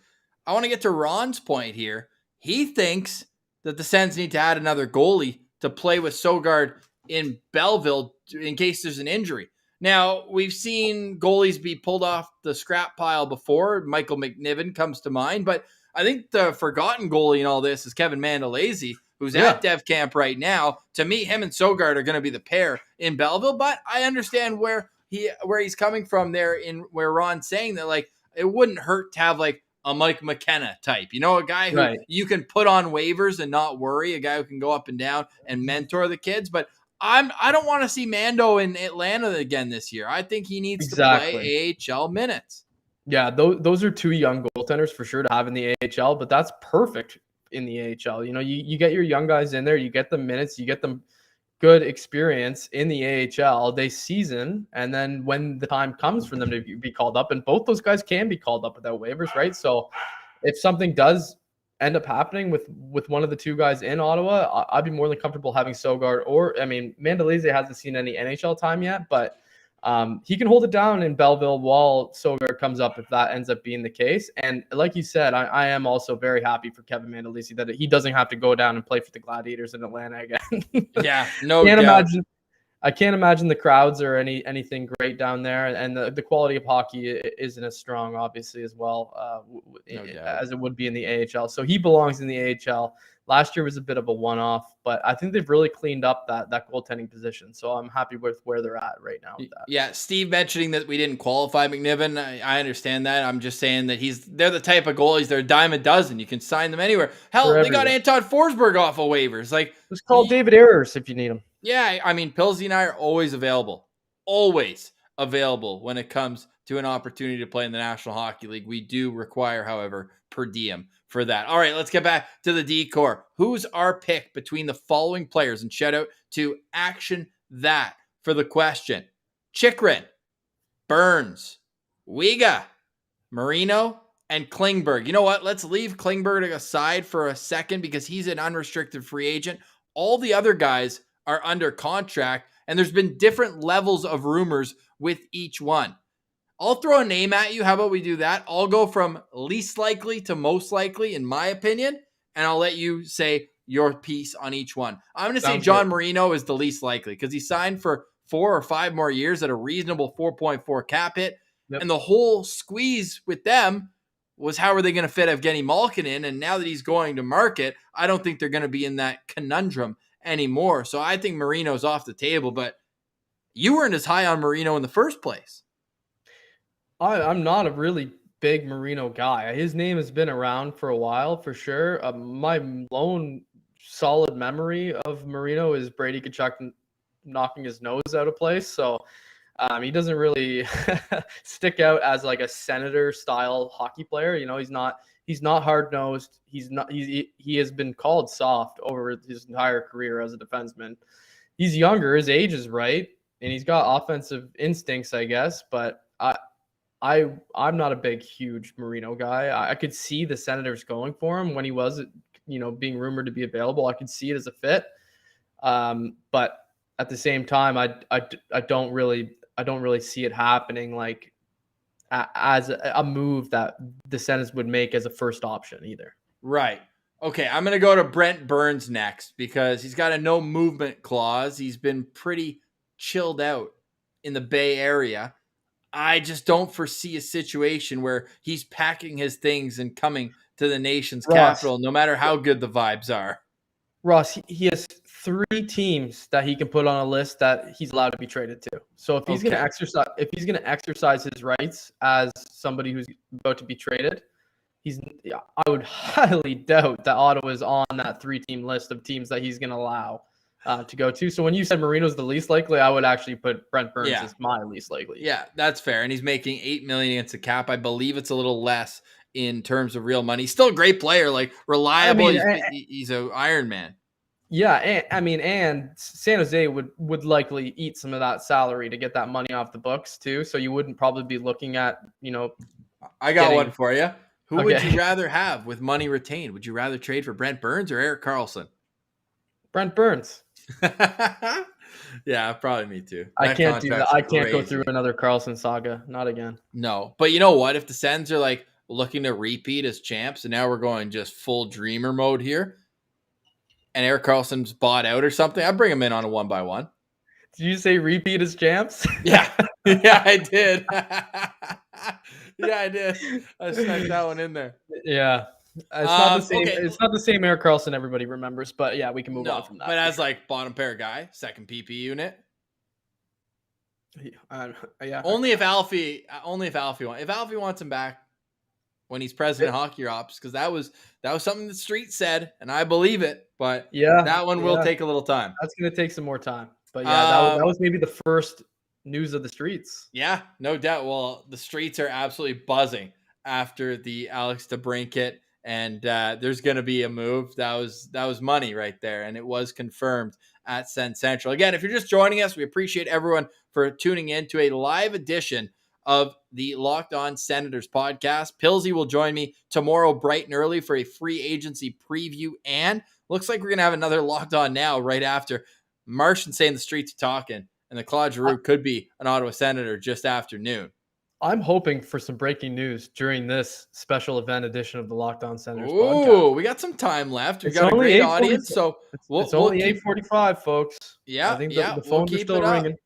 I want to get to Ron's point here. He thinks that the Sens need to add another goalie to play with Sogard in Belleville in case there's an injury. Now, we've seen goalies be pulled off the scrap pile before. Michael McNiven comes to mind, but I think the forgotten goalie in all this is Kevin Mandolese, who's at Dev Camp right now. To me, him and Sogard are going to be the pair in Belleville, but I understand where he's coming from there, in where Ron's saying that, like, it wouldn't hurt to have, like, a Mike McKenna type, a guy who you can put on waivers and not worry, a guy who can go up and down and mentor the kids. But I don't want to see Mando in Atlanta again this year. I think he needs to play AHL minutes. Yeah, those are two young goaltenders for sure to have in the AHL, but that's perfect in the AHL. You get your young guys in there, you get them minutes, you get them good experience in the AHL. They season, and then when the time comes for them to be called up, and both those guys can be called up without waivers, right? So if something does end up happening with one of the two guys in Ottawa, I'd be more than comfortable having Sogard, Mandolese hasn't seen any NHL time yet, but he can hold it down in Belleville while Sogard comes up, if that ends up being the case. And like you said, I am also very happy for Kevin Mandolese that he doesn't have to go down and play for the Gladiators in Atlanta again. Yeah, no doubt. I can't imagine the crowds or anything great down there, and the quality of hockey isn't as strong, obviously, as well as it would be in the AHL. So he belongs in the AHL. Last year was a bit of a one-off, but I think they've really cleaned up that goaltending position. So I'm happy with where they're at right now with that. Yeah, Steve mentioning that we didn't qualify McNiven, I understand that. I'm just saying that they're the type of goalies, they're a dime a dozen. You can sign them anywhere. Hell, they got Anton Forsberg off of waivers. Like, just call David Ayers if you need him. Yeah, I mean, Pilsy and I are always available when it comes to an opportunity to play in the National Hockey League. We do require, however, per diem for that. All right, let's get back to the decor. Who's our pick between the following players? And shout out to Action That for the question. Chychrun, Burns, Wieger, Marino, and Klingberg. You know what? Let's leave Klingberg aside for a second because he's an unrestricted free agent. All the other guys are under contract, and there's been different levels of rumors with each one. I'll throw a name at you. How about we do that? I'll go from least likely to most likely, in my opinion, and I'll let you say your piece on each one. I'm going to say John Marino is the least likely because he signed for 4 or 5 more years at a reasonable 4.4 cap hit. Yep. And the whole squeeze with them was how are they going to fit Evgeny Malkin in? And now that he's going to market, I don't think they're going to be in that conundrum anymore. So I think Marino's off the table, but you weren't as high on Marino in the first place. I'm not a really big Marino guy. His name has been around for a while, for sure. My lone solid memory of Marino is Brady Tkachuk knocking his nose out of place. So he doesn't really stick out as like a Senator style hockey player. He's not hard nosed. He has been called soft over his entire career as a defenseman. He's younger, his age is right, and he's got offensive instincts, I guess, but I'm not a huge Marino guy. I could see the Senators going for him when he was, being rumored to be available. I could see it as a fit. But at the same time, I don't really see it happening like as a move that the Senators would make as a first option either. Right. Okay, I'm going to go to Brent Burns next because he's got a no movement clause. He's been pretty chilled out in the Bay Area. I just don't foresee a situation where he's packing his things and coming to the nation's Ross. capital, no matter how good the vibes are. Ross, he has 3 teams that he can put on a list that he's allowed to be traded to. So if he's going to exercise his rights as somebody who's about to be traded, I would highly doubt that Ottawa is on that 3-team list of teams that he's going to allow to go to. So when you said Marino's the least likely, I would actually put Brent Burns as my least likely. Yeah, that's fair. And he's making $8 million against the cap. I believe it's a little less in terms of real money. He's still a great player, like reliable. He's an Iron Man. Yeah, and San Jose would likely eat some of that salary to get that money off the books too. So you wouldn't probably be looking at, I got one for you. Who would you rather have with money retained? Would you rather trade for Brent Burns or Erik Karlsson? Brent Burns. Yeah, probably me too. I can't do that. I can't go through another Karlsson saga. Not again. No, but you know what? If the Sens are like looking to repeat as champs, and now we're going just full dreamer mode here, and Erik Karlsson's bought out or something, I'd bring him in on a 1-by-1. Did you say repeat as champs? Yeah. Yeah, I did. Yeah, I did. I snuck that one in there. Yeah. It's not the same. Okay. It's not the same Erik Karlsson everybody remembers, but yeah, we can move on from that. But as like bottom pair guy, second PP unit. Yeah. Only if Alfie wants him back when he's president of Hockey Ops, because that was something the street said, and I believe it. But yeah, that one will take a little time. That's gonna take some more time. But yeah, that was maybe the first news of the streets. Yeah, no doubt. Well, the streets are absolutely buzzing after the Alex DeBrincat, and there's going to be a move. That was money right there, and it was confirmed at Sens Central. Again, if you're just joining us, we appreciate everyone for tuning in to a live edition of the Locked On Senators podcast. Pilsy will join me tomorrow bright and early for a free agency preview, and looks like we're going to have another Locked On Now right after. Martian saying the streets are talking, and the Claude Giroux could be an Ottawa Senator just after noon. I'm hoping for some breaking news during this special event edition of the Locked On Senators podcast. Ooh, we got some time left. We've got a great audience, so it's only 8:45, folks. Yeah, I think the phones are still ringing.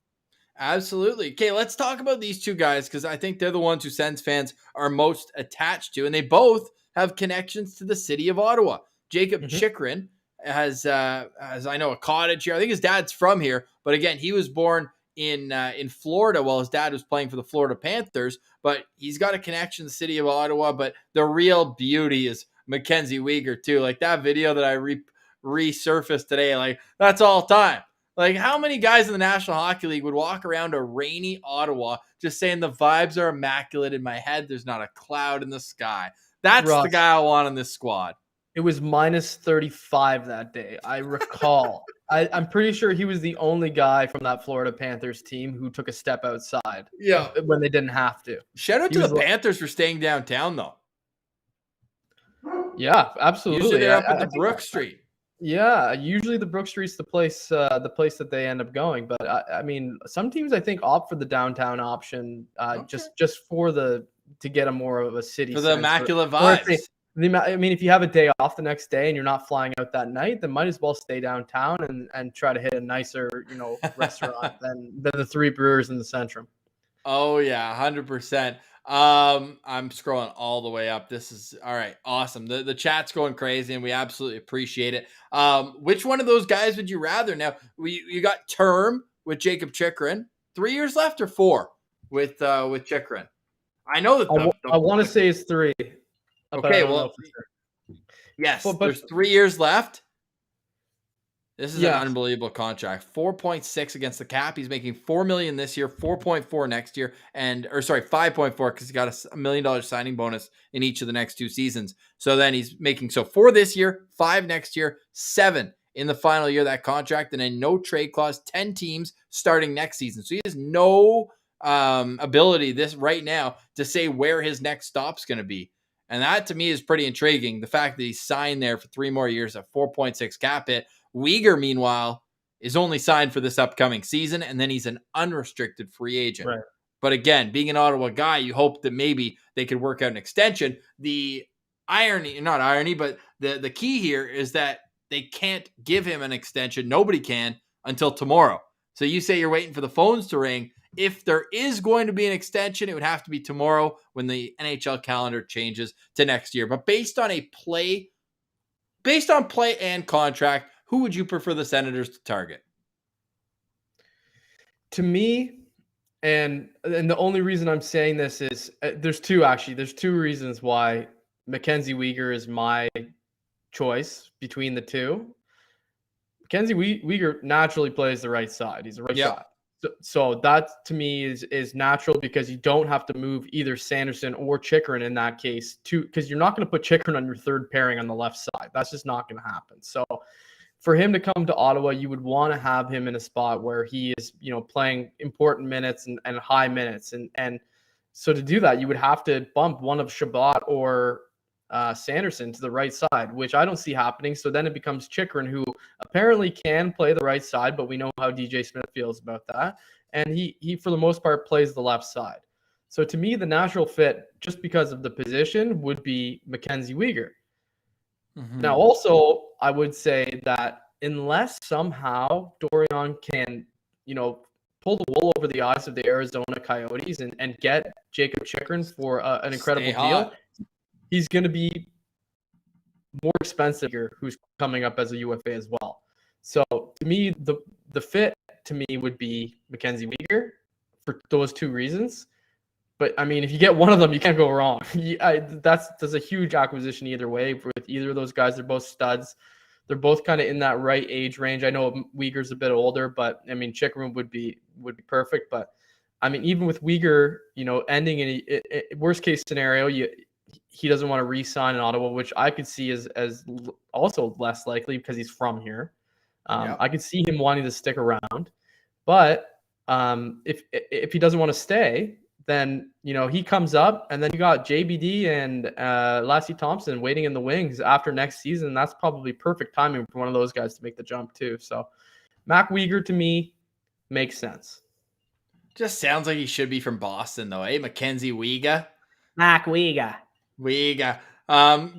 Absolutely. Okay, let's talk about these two guys, because I think they're the ones who Sens fans are most attached to, and they both have connections to the city of Ottawa. Jacob Chychrun has I know, a cottage here. I think his dad's from here, but again, he was born in Florida while his dad was playing for the Florida Panthers, but he's got a connection to the city of Ottawa. But the real beauty is Mackenzie Wieger too. Like that video that I resurfaced today, like that's all time. Like how many guys in the National Hockey League would walk around a rainy Ottawa just saying the vibes are immaculate in my head, there's not a cloud in the sky. That's Ross, the guy I want in this squad. It was minus 35 that day. I recall. I'm pretty sure he was the only guy from that Florida Panthers team who took a step outside. Yeah, when they didn't have to. Shout out to the Panthers for staying downtown, though. Yeah, absolutely. Usually they're up at the Brook Street. Yeah, usually the Brook Street's the place that they end up going. But I mean, some teams I think opt for the downtown option, just for to get a more of a city for the immaculate vibes. I mean, if you have a day off the next day and you're not flying out that night, then might as well stay downtown and try to hit a nicer, restaurant than the Three Brewers in the Centrum. Oh yeah, 100%. I'm scrolling all the way up. This is all right. Awesome. The chat's going crazy, and we absolutely appreciate it. Which one of those guys would you rather? Now you got term with Jacob Chychrun, 3 years left or 4 with Chychrun. I know that I want to say it's 3. Okay, well, yes, but there's 3 years left. This is an unbelievable contract. 4.6 against the cap. He's making $4 million this year, 4.4 next year, 5.4 because he got a $1 million signing bonus in each of the next 2 seasons. So then he's making 4 this year, 5 next year, 7 in the final year of that contract, and a no trade clause. 10 teams starting next season. So he has no ability right now to say where his next stop's going to be. And that, to me, is pretty intriguing. The fact that he's signed there for 3 more years at 4.6 cap hit. Wieger, meanwhile, is only signed for this upcoming season, and then he's an unrestricted free agent. Right. But again, being an Ottawa guy, you hope that maybe they could work out an extension. The the key here is that they can't give him an extension. Nobody can until tomorrow. So you say you're waiting for the phones to ring. If there is going to be an extension, it would have to be tomorrow when the NHL calendar changes to next year. But based on play and contract, who would you prefer the Senators to target? To me, and the only reason I'm saying this is there's two reasons why Mackenzie Wieger is my choice between the two. Mackenzie Wieger naturally plays the right side. He's a right shot. So that to me is natural because you don't have to move either Sanderson or Chychrun in that case because you're not going to put Chychrun on your third pairing on the left side. That's just not going to happen. So for him to come to Ottawa, you would want to have him in a spot where he is, playing important minutes and high minutes. And so to do that, you would have to bump one of Chabot or Sanderson to the right side, which I don't see happening. So then it becomes Chychrun, who apparently can play the right side, but we know how DJ Smith feels about that. And he for the most part, plays the left side. So to me, the natural fit, just because of the position, would be Mackenzie Wieger. Mm-hmm. Now, also, I would say that unless somehow Dorion can, pull the wool over the eyes of the Arizona Coyotes and get Jacob Chychrun for an incredible deal, he's going to be more expensive here, who's coming up as a UFA as well. So to me, the fit to me would be Mackenzie Wieger for those two reasons. But I mean, if you get one of them, you can't go wrong. That's a huge acquisition either way with either of those guys. They're both studs. They're both kind of in that right age range. I know Wieger's a bit older, but I mean, Chychrun would be perfect. But I mean, even with Wieger, ending in a worst case scenario, he doesn't want to re-sign in Ottawa, which I could see as also less likely because he's from here. I could see him wanting to stick around, but if he doesn't want to stay, then he comes up, and then you got JBD and Lassie Thompson waiting in the wings after next season. That's probably perfect timing for one of those guys to make the jump too. So Mac Wieger to me makes sense. Just sounds like he should be from Boston though, eh? Mackenzie Wieger. Mac Wieger.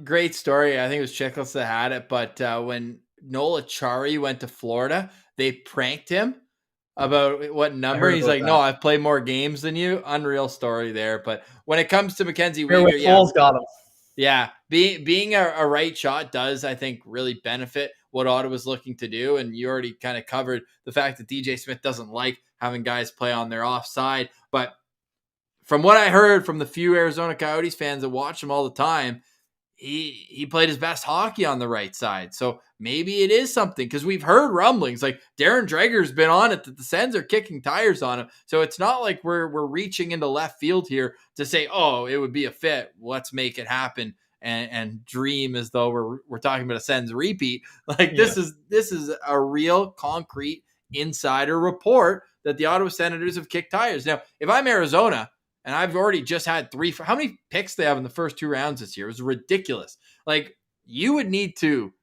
Great story. I think it was Chiklis that had it, but when Noel Acciari went to Florida, they pranked him about what number. He's like, no, I've played more games than you. Unreal story there. But when it comes to Mackenzie Wieger, got him. Yeah, being a right shot does, I think, really benefit what Ottawa's looking to do. And you already kind of covered the fact that DJ Smith doesn't like having guys play on their offside. But from what I heard from the few Arizona Coyotes fans that watch him all the time, he played his best hockey on the right side. So maybe it is something, because we've heard rumblings like Darren Dreger's been on it that the Sens are kicking tires on him. So it's not like we're reaching into left field here to say, oh, it would be a fit. Let's make it happen and dream as though we're talking about a Sens repeat. Like this is a real concrete insider report that the Ottawa Senators have kicked tires. Now, if I'm Arizona, and I've already just had how many picks they have in the first 2 rounds this year? It was ridiculous. Like, you would need to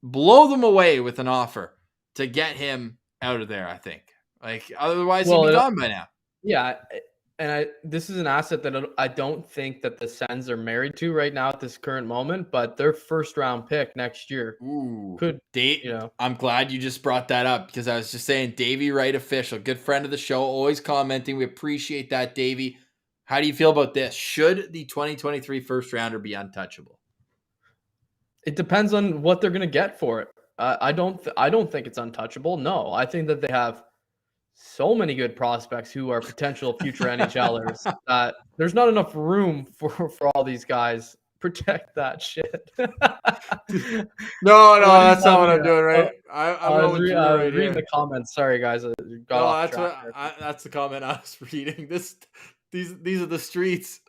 blow them away with an offer to get him out of there, I think. Like, otherwise he'd be gone by now. Yeah, and this is an asset that I don't think that the Sens are married to right now at this current moment, but their first-round pick next year could, I'm glad you just brought that up, because I was just saying, Davey Wright official, good friend of the show, always commenting. We appreciate that, Davey. How do you feel about this? Should the 2023 first rounder be untouchable? It depends on what they're going to get for it. I don't think it's untouchable. No, I think that they have so many good prospects who are potential future NHLers that there's not enough room for all these guys. Protect that shit. No, that's not what I'm doing, right? I'm reading the comments. Sorry, guys. That's the comment I was reading. These are the streets.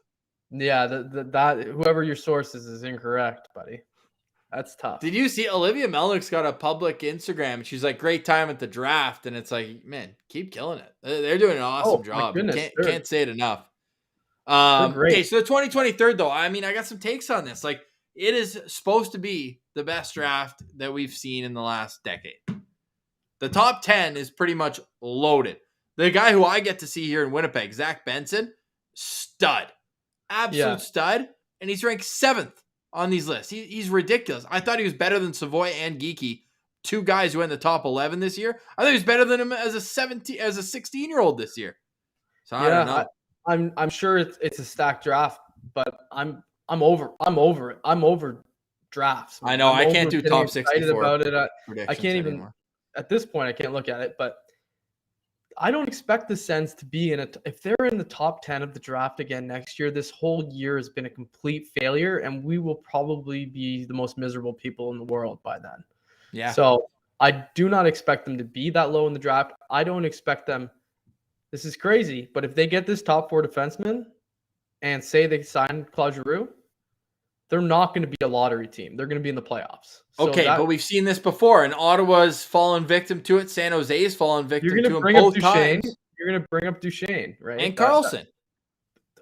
Yeah, that whoever your source is incorrect, buddy. That's tough. Did you see Olivia Melnick's got a public Instagram? She's like, great time at the draft, and it's like, man, keep killing it. They're doing an awesome job. Can't say it enough. Okay, so the 2023 though, I mean, I got some takes on this. Like, it is supposed to be the best draft that we've seen in the last decade. The top 10 is pretty much loaded. The guy who I get to see here in Winnipeg, Zach Benson, stud. Absolute stud. And he's ranked 7th on these lists. He's ridiculous. I thought he was better than Savoy and Geeky two guys who went in the top 11 this year. I think he's better than him as a 16-year-old this year. So I don't know. I'm sure it's a stacked draft, but I'm over it. I'm over drafts. Man. I know. I can't do top 64 about it. I can't even anymore. At this point. I can't look at it, but I don't expect the Sens to be if they're in the top 10 of the draft again next year. This whole year has been a complete failure, and we will probably be the most miserable people in the world by then. Yeah. So I do not expect them to be that low in the draft. I don't expect them. This is crazy, but if they get this top 4 defenseman and say they sign Claude Giroux, they're not going to be a lottery team. They're going to be in the playoffs. So but we've seen this before, and Ottawa's fallen victim to it. San Jose's fallen victim to it both times. You're going to bring up Duchesne, right? And Carlson.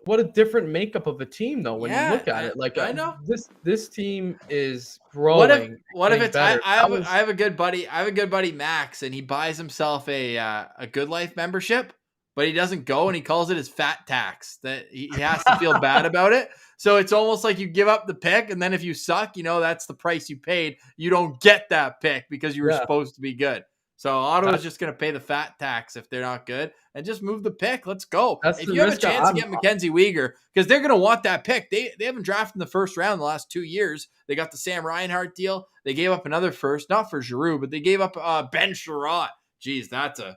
What a different makeup of a team, though, when you look at it. Like, I know this team is growing. What if it's I have a good buddy Max, and he buys himself a Good Life membership, but he doesn't go, and he calls it his fat tax that he has to feel bad about it. So it's almost like you give up the pick, and then if you suck, that's the price you paid. You don't get that pick because you were supposed to be good. So Ottawa's just going to pay the fat tax if they're not good and just move the pick. Let's go. If you have a chance to get Mackenzie Wieger, because they're going to want that pick. They haven't drafted in the first round in the last 2 years. They got the Sam Reinhart deal. They gave up another first, not for Giroux, but they gave up Ben Sherratt. Jeez, that's a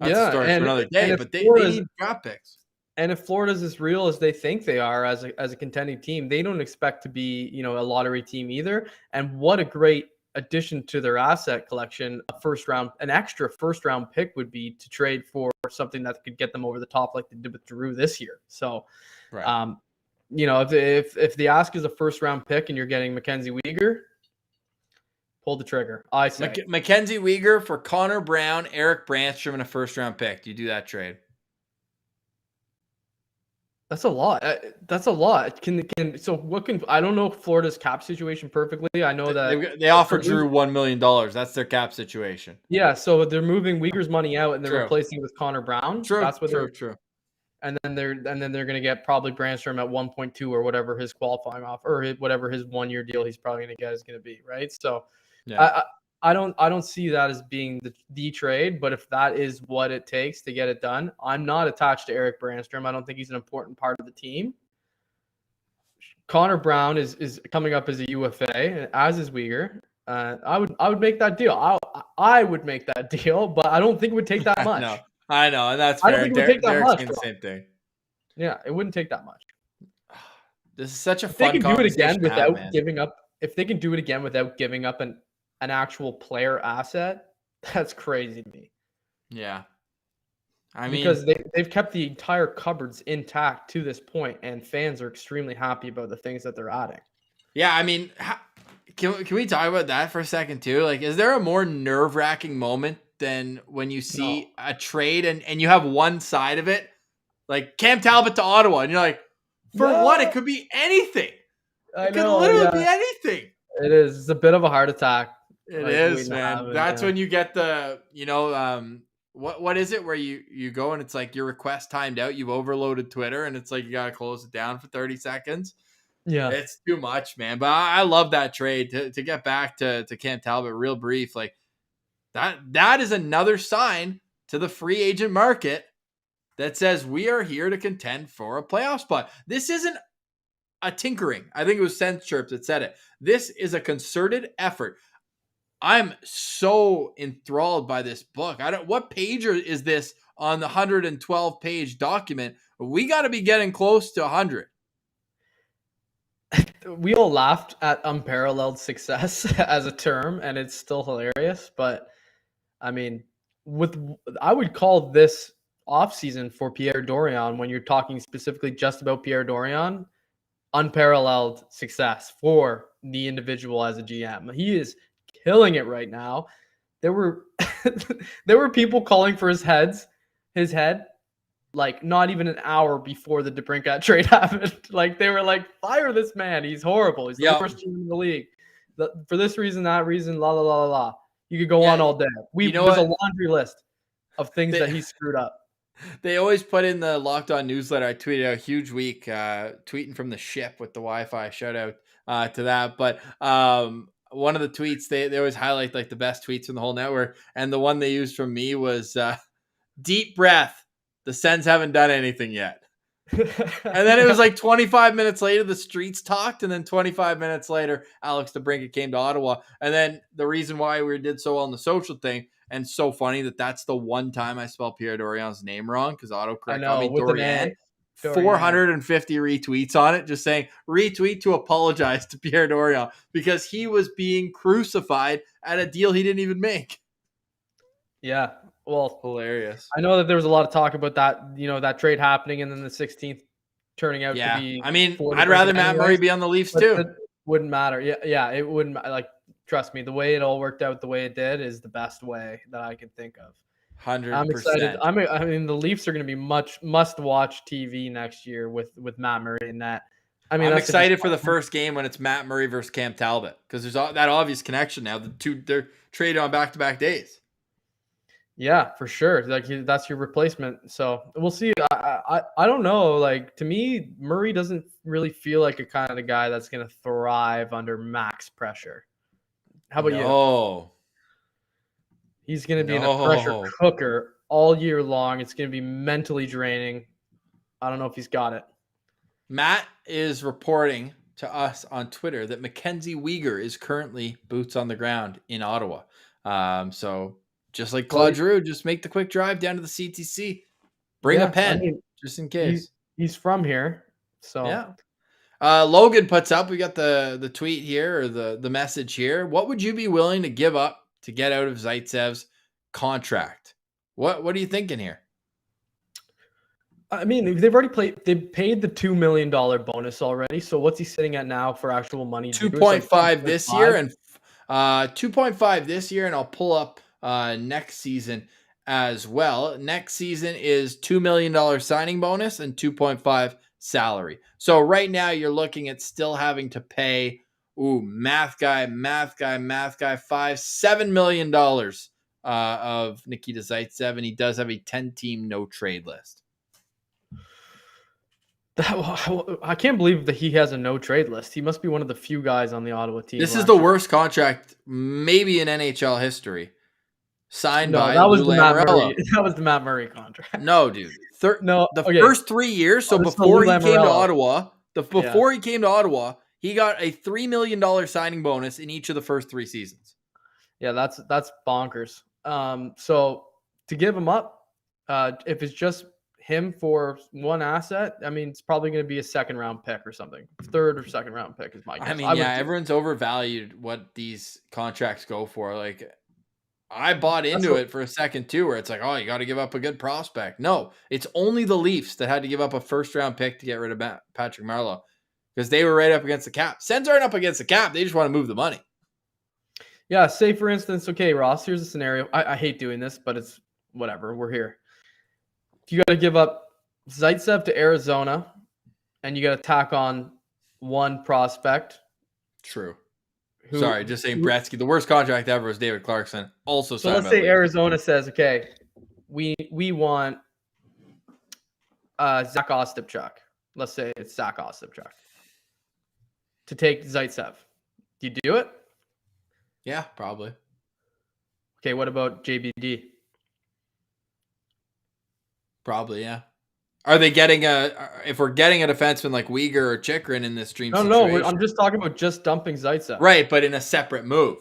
story for another day. But they need draft picks. And if Florida's as real as they think they are as a contending team, they don't expect to be, a lottery team either. And what a great addition to their asset collection, an extra first round pick would be to trade for something that could get them over the top like they did with Giroux this year. So, right. If the ask is a first round pick and you're getting Mackenzie Wieger, pull the trigger. I say Mackenzie Wieger for Connor Brown, Eric Brandstrom, and a first round pick. Do you do that trade? That's a lot. That's a lot. I don't know Florida's cap situation perfectly. I know that they offered Giroux $1 million. That's their cap situation. Yeah, so they're moving Wieger's money out and they're replacing it with Connor Brown. True. That's what true. And then they're going to get probably Brandstrom at 1.2 or whatever his qualifying offer or whatever his 1 year deal he's probably going to get is going to be, right? So yeah. I don't see that as being the trade, but if that is what it takes to get it done, I'm not attached to Eric Brandstrom. I don't think he's an important part of the team. Connor Brown is coming up as a UFA, as is Wieger. I would make that deal. I would make that deal, but I don't think it would take that much. I know, and that's fair. I don't think it would take that much. The same thing. Yeah, it wouldn't take that much. This is such a fun conversation. If they can do it again without giving up an actual player asset, that's crazy to me. Yeah. Because they've kept the entire cupboards intact to this point, and fans are extremely happy about the things that they're adding. Yeah, can we talk about that for a second too? Like, is there a more nerve-wracking moment than when you see a trade and you have one side of it, like Cam Talbot to Ottawa, and you're like, what? It could be anything. It could literally be anything. It is. It's a bit of a heart attack. It is, man. That's when you get the, what is it where you go and it's like your request timed out, you've overloaded Twitter, and it's like you got to close it down for 30 seconds. Yeah. It's too much, man. But I love that trade. To get back to Cam Talbot real brief, like that is another sign to the free agent market that says we are here to contend for a playoff spot. This isn't a tinkering. I think it was Sens Chirps that said it. This is a concerted effort. I'm so enthralled by this book. What page is this on the 112 page document? We got to be getting close to 100. We all laughed at unparalleled success as a term, and it's still hilarious. But I mean, I would call this offseason for Pierre Dorion, when you're talking specifically just about Pierre Dorion, unparalleled success for the individual as a GM. He is killing it right now. There were people calling for his head, like not even an hour before the DeBrincat trade happened. Like they were like, fire this man. He's horrible. He's the worst team in the league. For this reason, that reason, la la la la la. You could go on all day. There's a laundry list of things that he screwed up. They always put in the Locked On newsletter. I tweeted a huge week, tweeting from the ship with the Wi-Fi. Shout out to that. But one of the tweets, they always highlight like the best tweets from the whole network. And the one they used from me was deep breath. The Sens haven't done anything yet. And then it was like 25 minutes later, the streets talked. And then 25 minutes later, Alex DeBrincat came to Ottawa. And then the reason why we did so well in the social thing, and so funny that's the one time I spelled Pierre Dorion's name wrong because autocorrect called me Dorian. 450 retweets on it, just saying retweet to apologize to Pierre Dorion because he was being crucified at a deal he didn't even make. Yeah. Well, hilarious. I know that there was a lot of talk about that, that trade happening and then the 16th turning out to be. I mean, I'd rather Matt Murray be on the Leafs too. It wouldn't matter. Yeah, it wouldn't. Like, trust me, the way it all worked out the way it did is the best way that I can think of. 100%. I'm excited. I mean, the Leafs are going to be must-watch TV next year with Matt Murray and that. I mean, I'm excited for the first game when it's Matt Murray versus Cam Talbot because there's that obvious connection now. The two, they're traded on back-to-back days. Yeah, for sure. Like that's your replacement. So we'll see. I don't know. Like to me, Murray doesn't really feel like a kind of the guy that's going to thrive under max pressure. How about you? He's going to be in a pressure cooker all year long. It's going to be mentally draining. I don't know if he's got it. Matt is reporting to us on Twitter that Mackenzie Wieger is currently boots on the ground in Ottawa. So just like Claude Giroux, just make the quick drive down to the CTC. Bring a pen just in case. He's from here. So yeah. Logan puts up, we got the tweet here or the message here. What would you be willing to give up to get out of Zaitsev's contract? What are you thinking here? I mean, they've paid the $2 million bonus already. So what's he sitting at now for actual money? 2.5 this year and 2.5 this year. And I'll pull up next season as well. Next season is $2 million signing bonus and 2.5 salary. So right now you're looking at still having to pay math guy, $7 million of Nikita Zaitsev, and he does have a 10-team no trade list. I can't believe that he has a no trade list. He must be one of the few guys on the Ottawa team. This is the worst contract maybe in NHL history. Signed by that was the Matt Murray. That was the Matt Murray contract. No, dude. First 3 years. So before he came to Ottawa, he came to Ottawa, he got a $3 million signing bonus in each of the first 3 seasons. Yeah, that's bonkers. So to give him up, if it's just him for one asset, I mean, it's probably going to be a second round pick or something. 3rd or 2nd round pick is my guess. I mean, everyone's overvalued what these contracts go for. Like, I bought into it for a second too, where it's like, oh, you got to give up a good prospect. No, it's only the Leafs that had to give up a 1st round pick to get rid of Patrick Marleau because they were right up against the cap. Sens aren't up against the cap. They just want to move the money. Yeah. Say for instance, okay, Ross, here's a scenario. I hate doing this, but it's whatever. We're here. If you got to give up Zaitsev to Arizona and you got to tack on one prospect. True. Sorry, just saying Gretzky. The worst contract ever was David Clarkson. Also, so let's say Arizona says, okay, we want Zach Ostapchuk. Let's say it's Zach Ostapchuk to take Zaitsev. Do you do it? Yeah, probably. Okay, what about JBD? Probably, yeah. Are they getting if we're getting a defenseman like Wieger or Chychrun in this dream situation? No, I'm just talking about just dumping Zaitsev. Right, but in a separate move.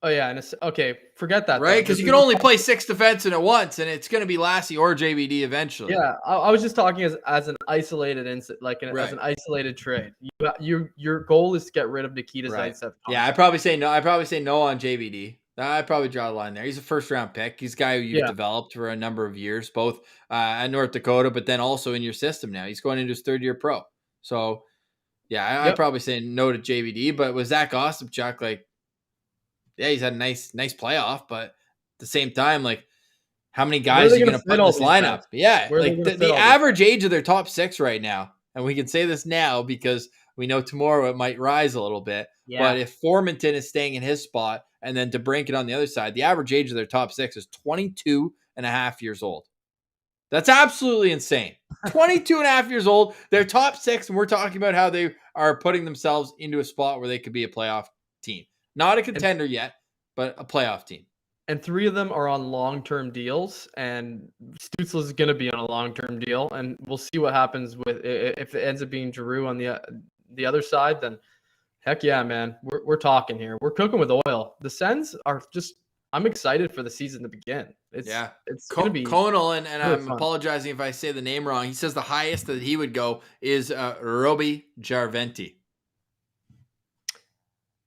Oh, yeah. Okay, forget that. Right, because you can only play 6 defensemen at once, and it's going to be Lassie or JBD eventually. Yeah, I was just talking as an isolated incident, as an isolated trade. Your goal is to get rid of Nikita Zaitsev. Yeah, I'd probably say no. I'd probably say no on JBD. I'd probably draw the line there. He's a 1st round pick. He's a guy who you've developed for a number of years, both at North Dakota, but then also in your system now. He's going into his 3rd year pro. So, yeah, I'd probably say no to JVD. But with Zach Ostapchuk, he's had a nice playoff. But at the same time, how many guys are you going to put in this lineup? Yeah, the average age of their top 6 right now, and we can say this now because we know tomorrow it might rise a little bit. Yeah. But if Formanton is staying in his spot, and then DeBrincat on the other side, the average age of their top 6 is 22 and a half years old. That's absolutely insane. 22 and a half years old. They're top 6, and we're talking about how they are putting themselves into a spot where they could be a playoff team. Not a contender yet, but a playoff team. And 3 of them are on long-term deals, and Stützle is going to be on a long-term deal, and we'll see what happens with if it ends up being Giroux on the other side. Then, heck yeah, man, we're talking here. We're cooking with oil. The Sens are just. I'm excited for the season to begin. It's going to be Conal, and I'm fun. apologizing if I say the name wrong. He says the highest that he would go is Roby Jarventi.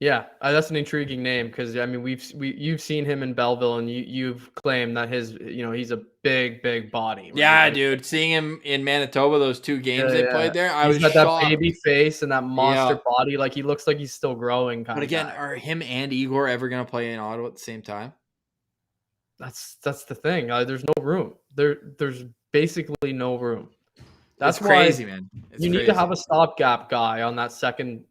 Yeah, that's an intriguing name because I mean you've seen him in Belleville and you've claimed that he's a big body. Right? Yeah, dude, seeing him in Manitoba those 2 games they played there, I was got shocked. That baby face and that monster body, like he looks like he's still growing. But again, are him and Igor ever going to play in Ottawa at the same time? That's the thing. There's no room. There's basically no room. That's crazy, man. You need to have a stopgap guy on that second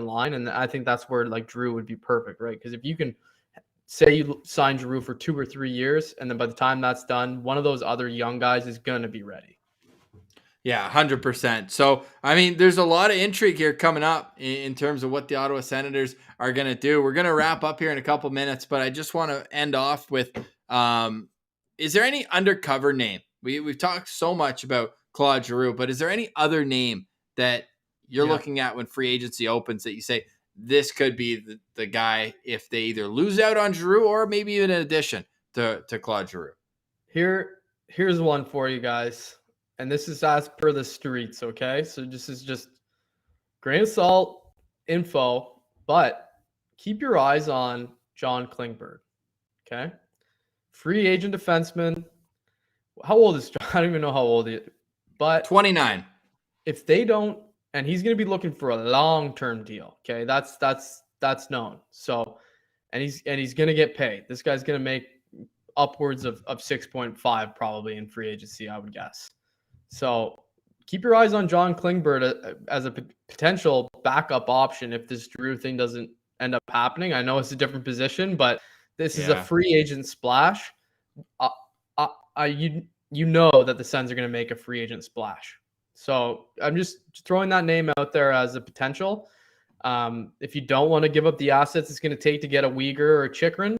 line, and I think that's where like Giroux would be perfect, right? Because if you can say you sign Giroux for 2 or 3 years, and then by the time that's done, one of those other young guys is gonna be ready. Yeah, 100%. So I mean, there's a lot of intrigue here coming up in terms of what the Ottawa Senators are gonna do. We're gonna wrap up here in a couple minutes, but I just want to end off with: is there any undercover name? We've talked so much about Claude Giroux, but is there any other name that you're looking at when free agency opens that you say this could be the guy if they either lose out on Giroux or maybe even in addition to Claude Giroux? Here's one for you guys, and this is as per the streets, okay? So this is just grain of salt info, but keep your eyes on John Klingberg, okay? Free agent defenseman. How old is John? I don't even know how old he is. But 29. If they don't, and he's going to be looking for a long-term deal. Okay, that's known. So, and he's going to get paid. This guy's going to make upwards of 6.5 probably in free agency, I would guess. So keep your eyes on John Klingberg as a potential backup option if this Giroux thing doesn't end up happening. I know it's a different position, but this is a free agent splash. You know that the Sens are going to make a free agent splash. So I'm just throwing that name out there as a potential. If you don't want to give up the assets it's going to take to get a Wieger or a Chychrun,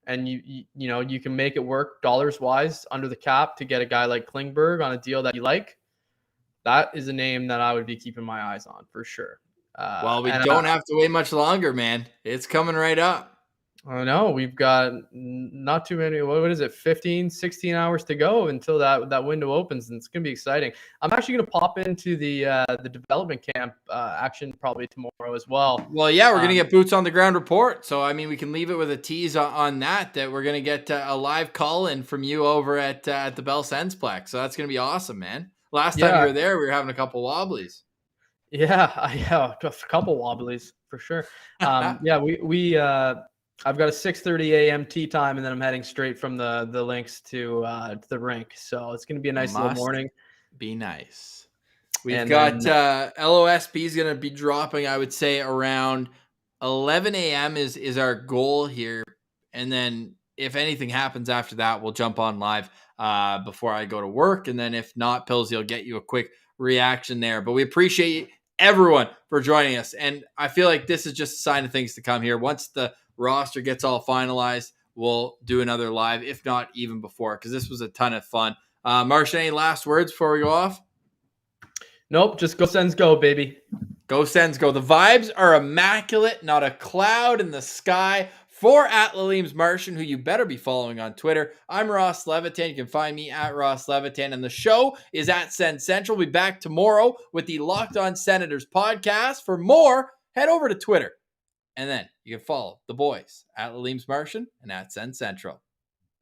and you can make it work dollars wise under the cap to get a guy like Klingberg on a deal that you like, that is a name that I would be keeping my eyes on for sure. Well, we don't have to wait much longer, man. It's coming right up. I know we've got not too many. What is it? 15, 16 hours to go until that window opens, and it's going to be exciting. I'm actually going to pop into the development camp action probably tomorrow as well. Well, yeah, we're going to get boots on the ground report. So, I mean, we can leave it with a tease on that we're going to get a live call in from you over at the Bell Sensplex. So that's going to be awesome, man. Last time you were there, we were having a couple wobblies. Yeah, a couple wobblies for sure. I've got a 6:30 a.m. tea time, and then I'm heading straight from the links to the rink. So it's going to be a nice little morning. Be nice. We've got LOSP is going to be dropping, I would say, around 11 a.m. is our goal here. And then if anything happens after that, we'll jump on live before I go to work. And then if not, Pillsy will get you a quick reaction there. But we appreciate everyone for joining us. And I feel like this is just a sign of things to come here. Once the roster gets all finalized, we'll do another live, if not even before, because this was a ton of fun. Martian, any last words before we go off? Nope, just go Sens go, baby. Go Sens go. The vibes are immaculate, not a cloud in the sky. For @Laleem's Martian, who you better be following on Twitter, I'm Ross Levitan. You can find me at Ross Levitan, and the show is at Sens Central. We'll be back tomorrow with the Locked On Senators podcast. For more, head over to Twitter. And then you can follow the boys at Laleem's Martian and at Sens Central.